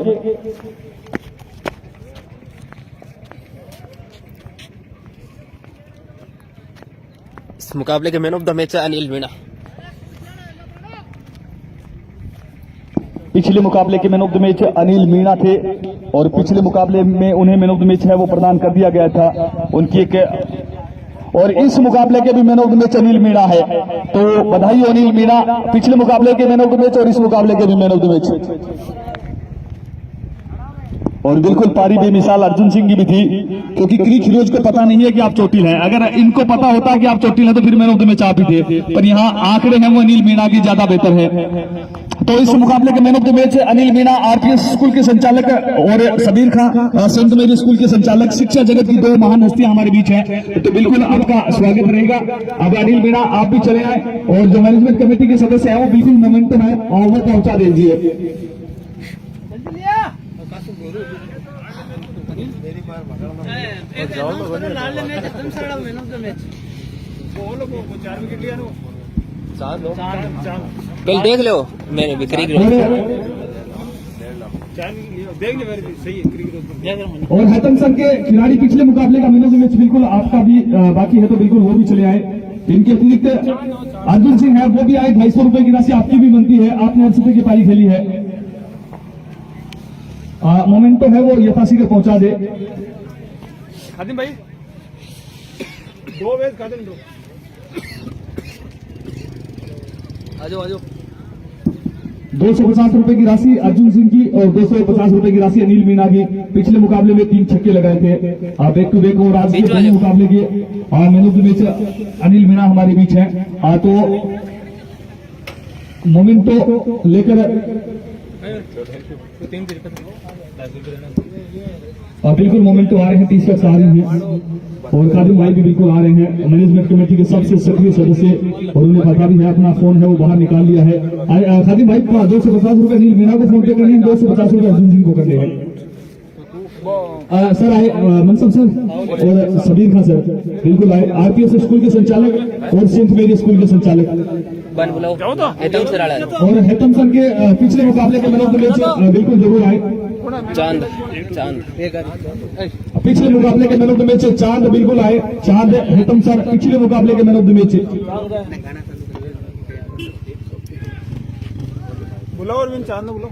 इस मुकाबले के मैन ऑफ द मैच है अनिल मीणा। पिछले मुकाबले के man of the match Anil Meena थे और पिछले मुकाबले में उन्हें मैन ऑफ द मैच है वो प्रदान कर दिया गया था उनकी एक, और इस मुकाबले के भी man of the match Anil Meena है। तो बधाई हो अनिल मीणा, पिछले मुकाबले के मैन ऑफ द मैच और इस मुकाबले के भी मैन ऑफ द मैच। और बिल्कुल पारी बेमिसाल अर्जुन सिंह की भी थी, क्योंकि क्रिक हीरोज को पता नहीं है कि आप चोटिल हैं। अगर इनको पता होता कि आप चोटिल हैं तो फिर मैन ऑफ द मैच आप ही थे, पर यहाँ आंकड़े हैं वो अनिल मीणा की ज्यादा बेहतर है। तो इस मुकाबले के man of the match Anil Meena, RPS school के संचालक, और सबीर खां संत मेरी स्कूल के संचालक। शिक्षा जगत की दो महान हस्तियां हमारे बीच हैं, तो बिल्कुल आपका स्वागत रहेगा। अब अनिल मीणा आप भी चले आए और जो मैनेजमेंट कमेटी के सदस्य हैं वो बिल्कुल मोमेंटम है और वो पहुंचा दीजिए। कल देख लो मैंने भी क्रिकेट और हैतम सर के खिलाड़ी पिछले मुकाबले का मैन ऑफ द मैच बिल्कुल आपका भी बाकी है, तो बिल्कुल वो भी चले आए। इनके अतिरिक्त अर्जुन सिंह है वो भी आए, 250 रुपए की राशि आपकी भी बनती है, आपने 80 रुपए की पारी खेली है। मोमेंटो है वो यथाशीघ्र पहुंचा दे। खादिम भाई 2 वेज खादिम दो। आजो 250 रुपए की राशि अर्जुन सिंह की और 250 रुपए की राशि अनिल मीणा की। पिछले मुकाबले में 3 छक्के लगाए थे बैक टू बैक, और आज के मुकाबले के man of the match Anil Meena हमारे बीच है। तो मोमेंटो लेकर बिल्कुल मोमेंटो आ रहे हैं, 30 तक आ रही है और खादिम भाई भी बिल्कुल आ रहे हैं, मैनेजमेंट कमेटी के सबसे सक्रिय सदस्य, और उन्हें पता भी है, अपना फोन है वो बाहर निकाल लिया है। खादिम भाई 250 रुपए अनिल मीणा को फोन पे करने हैं, 250 रुपए अर्जुन सिंह को करने हैं। सर आए मनसब सर और सबीर खां सर बिल्कुल आए, आरपीएस स्कूल के संचालक और सेंट मेरी स्कूल के संचालक। और हैतम सर के पिछले मुकाबले के मैन ऑफ द मैच बिल्कुल जरूर आए। चांद पिछले मुकाबले के मैन ऑफ द मैच चांद बिल्कुल आए। चांद हैतम सर पिछले मुकाबले के मैन ऑफ द मैच। बुलाओ और बिन चांद बुलाओ।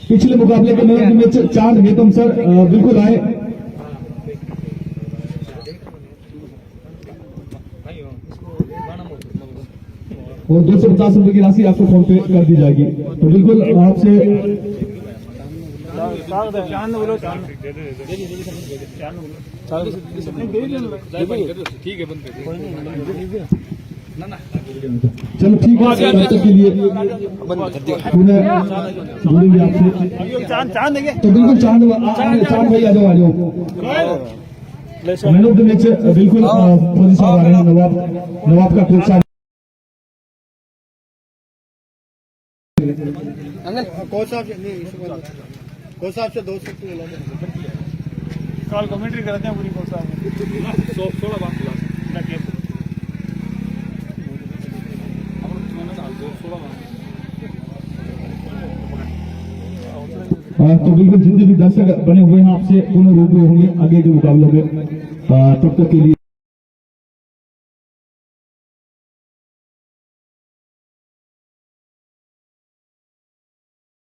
पिछले मुकाबले के मैन ऑफ द मैच चांद हैतम सर बिल्कुल आए। और 250 रुपए की राशि आपको फोन पे कर दी जाएगी, तो बिल्कुल आपसे चांद बोलो। ठीक है चलो ठीक है, तब तक के लिए पुनः जुड़ेंगे आपसे। चांद देंगे तो बिल्कुल चांद भाई आ जाओ। मैन ऑफ द मैच बिल्कुल फौजी साहब आ रहे हैं, नवाब का कोच साहब। कोच साहब से 2 कल कमेंट्री करते हैं पूरी कोच साहब 16 बात। तो बिल्कुल जितने भी दर्शक बने हुए हैं आपसे पुनः रूबरू होंगे आगे के मुकाबलों में, तब तक के लिए।